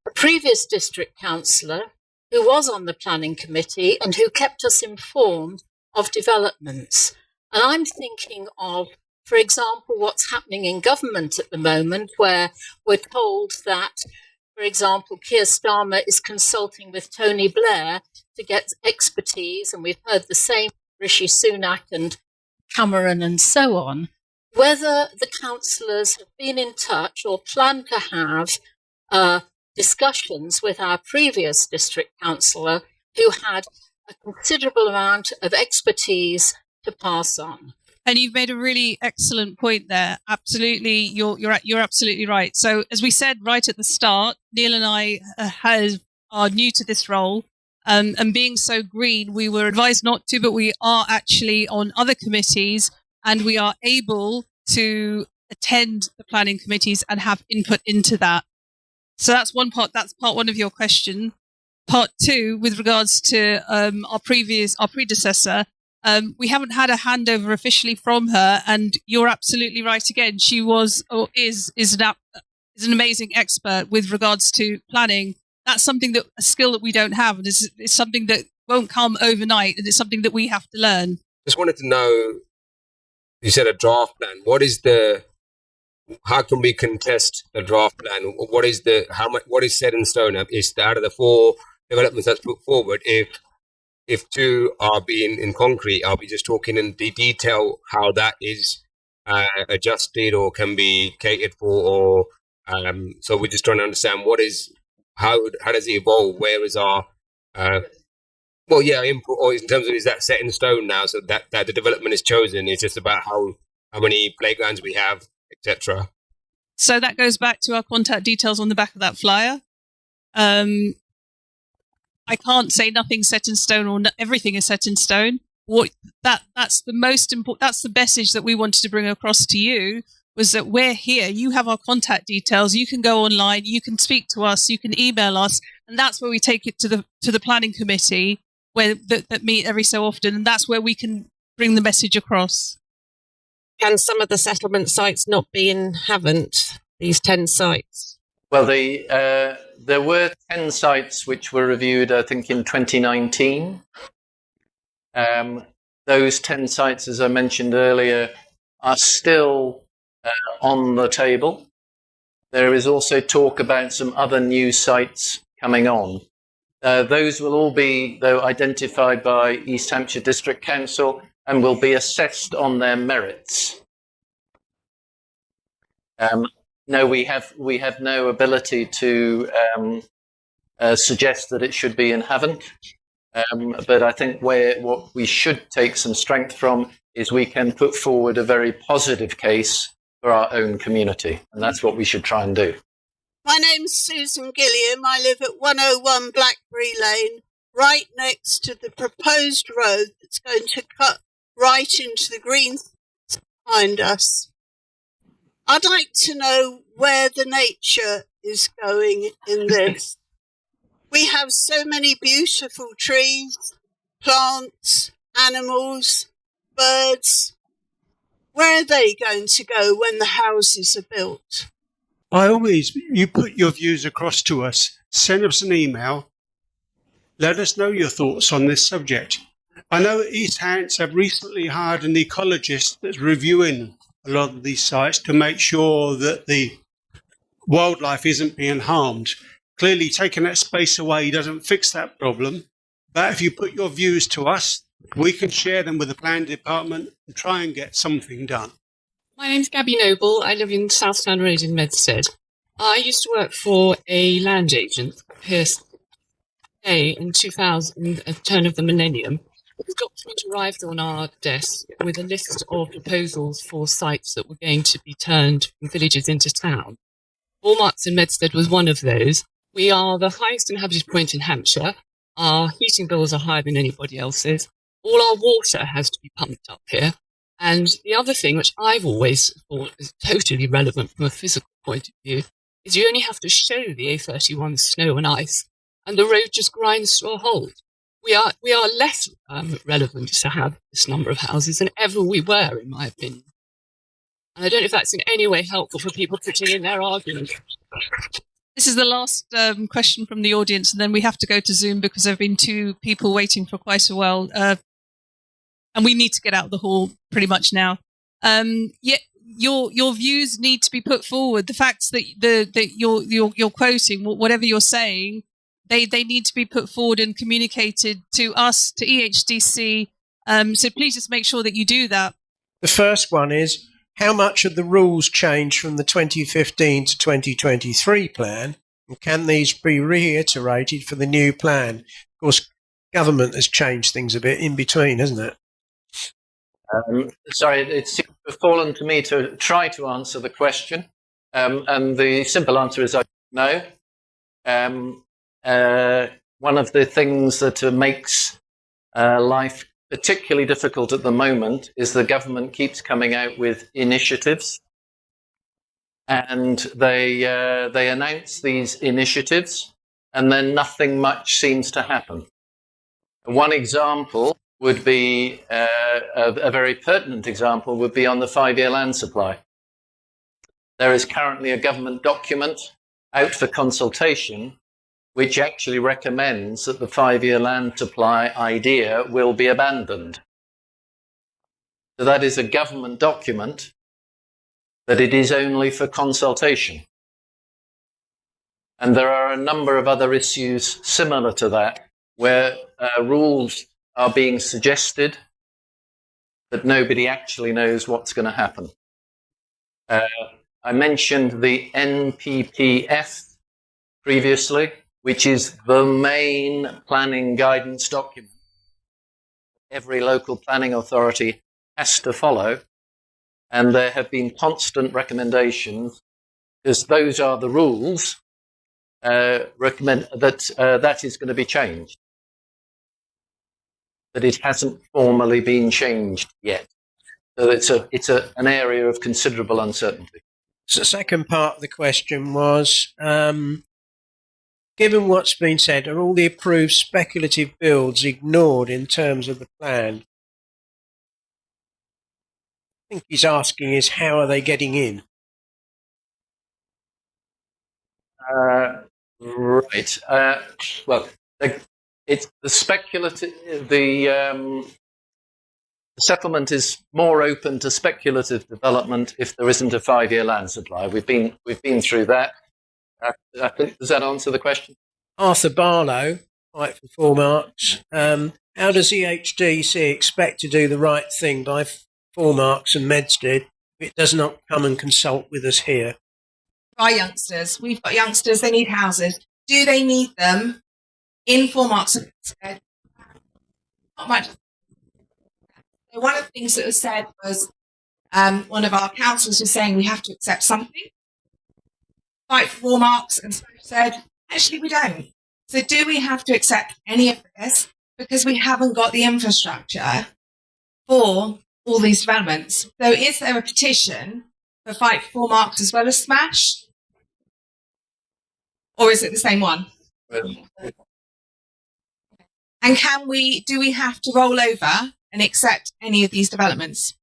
S13: a previous district councillor who was on the planning committee and who kept us informed of developments. And I'm thinking of, for example, what's happening in government at the moment, where we're told that, for example, Keir Starmer is consulting with Tony Blair to get expertise, and we've heard the same Rishi Sunak and Cameron and so on. Whether the councillors have been in touch or plan to have discussions with our previous district councillor, who had a considerable amount of expertise to pass on.
S2: And you've made a really excellent point there. Absolutely, you're absolutely right. So, as we said right at the start, Neil and I are new to this role, and being so green, we were advised not to, but we are actually on other committees, and we are able to attend the planning committees and have input into that. So that's one part. That's part one of your question. Part two, with regards to our predecessor. We haven't had a handover officially from her, and you're absolutely right again. She was or is an amazing expert with regards to planning. That's a skill that we don't have, and it's something that won't come overnight, and it's something that we have to learn.
S14: Just wanted to know, you said a draft plan. How can we contest the draft plan? What is set in stone? Is out of the four developments that's put forward, if two are being in concrete, are we just talking in detail how that is adjusted or can be catered for, or so we're just trying to understand how does it evolve? Where is our input, or in terms of, is that set in stone now, so that the development is chosen? It's just about how many playgrounds we have, etc.
S2: So that goes back to our contact details on the back of that flyer. I can't say nothing's set in stone or everything is set in stone. That's the most important. That's the message that we wanted to bring across to you, was that we're here. You have our contact details. You can go online. You can speak to us. You can email us, and that's where we take it to the planning committee, where that meet every so often, and that's where we can bring the message across.
S15: Can some of the settlement sites not be in Havant? These 10 sites.
S1: Well, there were 10 sites which were reviewed, I think, in 2019. Those 10 sites, as I mentioned earlier, are still on the table. There is also talk about some other new sites coming on. Those will all be, though, identified by East Hampshire District Council and will be assessed on their merits. No, we have no ability to suggest that it should be in Havant. But I think what we should take some strength from is we can put forward a very positive case for our own community, and that's what we should try and do.
S16: My name's Susan Gilliam. I live at 101 Blackberry Lane, right next to the proposed road that's going to cut right into the green behind us. I'd like to know where the nature is going in this. We have so many beautiful trees, plants, animals, birds. Where are they going to go when the houses are built?
S3: You put your views across to us, send us an email, let us know your thoughts on this subject. I know East Hants have recently hired an ecologist that's reviewing a lot of these sites to make sure that the wildlife isn't being harmed. Clearly, taking that space away doesn't fix that problem, but if you put your views to us, we can share them with the planning department and try and get something done.
S17: My name's Gabby Noble. I live in Southtown Road in Medstead. I used to work for a land agent, Pierce Day, in 2000, at the turn of the millennium. The document arrived on our desk with a list of proposals for sites that were going to be turned from villages into town. Hallmarks in Medstead was one of those. We are the highest inhabited point in Hampshire. Our heating bills are higher than anybody else's. All our water has to be pumped up here. And the other thing, which I've always thought is totally relevant from a physical point of view, is you only have to show the A31 snow and ice, and the road just grinds to a halt. We are less relevant to have this number of houses than ever we were, in my opinion. And I don't know if that's in any way helpful for people putting in their arguments.
S2: This is the last question from the audience, and then we have to go to Zoom because there have been two people waiting for quite a while. And we need to get out of the hall pretty much now. Your views need to be put forward. The facts that you're quoting, whatever you're saying, they need to be put forward and communicated to us, to EHDC. So please just make sure that you do that.
S18: The first one is, how much of the rules changed from the 2015 to 2023 plan? And can these be reiterated for the new plan? Of course, government has changed things a bit in between, hasn't it?
S1: Sorry, it's fallen to me to try to answer the question. And the simple answer is I don't know. One of the things that makes life particularly difficult at the moment is the government keeps coming out with initiatives, and they announce these initiatives, and then nothing much seems to happen. One example would be a very pertinent example would be on the 5-year land supply. There is currently a government document out for consultation which actually recommends that the 5-year land supply idea will be abandoned. So that is a government document, but it is only for consultation. And there are a number of other issues similar to that, where rules are being suggested, but nobody actually knows what's going to happen. I mentioned the NPPF previously, which is the main planning guidance document every local planning authority has to follow. And there have been constant recommendations, because those are the rules, recommend that that is going to be changed. But it hasn't formally been changed yet. So it's an area of considerable uncertainty.
S18: So the second part of the question was, given what's been said, are all the approved speculative builds ignored in terms of the plan? I think he's asking is, how are they getting in?
S1: Right. Well, it's the speculative. The settlement is more open to speculative development if there isn't a 5-year land supply. We've been through that. I think, does that answer the question?
S18: Arthur Barlow, Fight for 4 Marks. How does EHDC expect to do the right thing by 4 Marks and Medstead if it does not come and consult with us here?
S19: Our youngsters, we've got youngsters, they need houses. Do they need them in 4 Marks and Medstead? not much. So one of the things that was said was one of our councillors was saying we have to accept something. Fight for Walmarts, and SMASH said, actually, we don't. So do we have to accept any of this? Because we haven't got the infrastructure for all these developments. So is there a petition for Fight for Walmarts as well as SMASH? Or is it the same one? And do we have to roll over and accept any of these developments?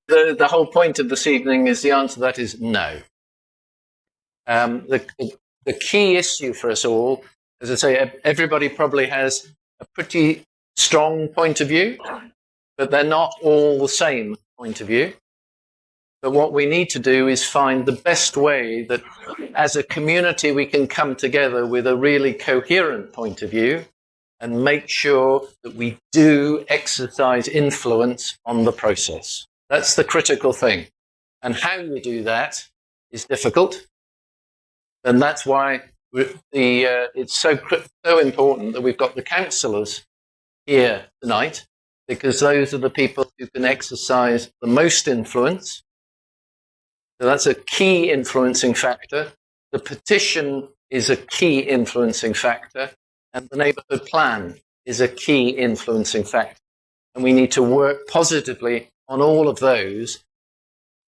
S1: The whole point of this evening is the answer to that is no. The key issue for us all, as I say, everybody probably has a pretty strong point of view, but they're not all the same point of view. But what we need to do is find the best way that as a community we can come together with a really coherent point of view and make sure that we do exercise influence on the process. That's the critical thing. And how you do that is difficult. And that's why it's so important that we've got the councillors here tonight, because those are the people who can exercise the most influence. So that's a key influencing factor. The petition is a key influencing factor, and the neighbourhood plan is a key influencing factor. And we need to work positively on all of those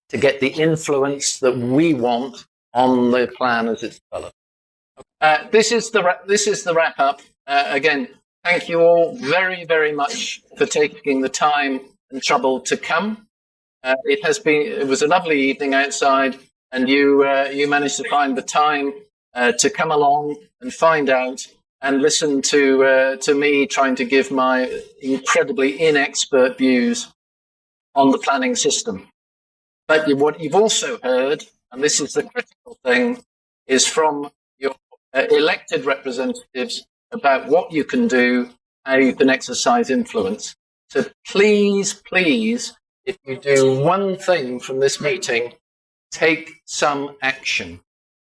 S1: to get the influence that we want on the plan as it's developed. This is the wrap up. Again, thank you all very, very much for taking the time and trouble to come. It was a lovely evening outside, and you managed to find the time to come along and find out and listen to me trying to give my incredibly inexpert views on the planning system. But what you've also heard, and this is the critical thing, is from your elected representatives about what you can do, how you can exercise influence. So please, please, if you do one thing from this meeting, take some action.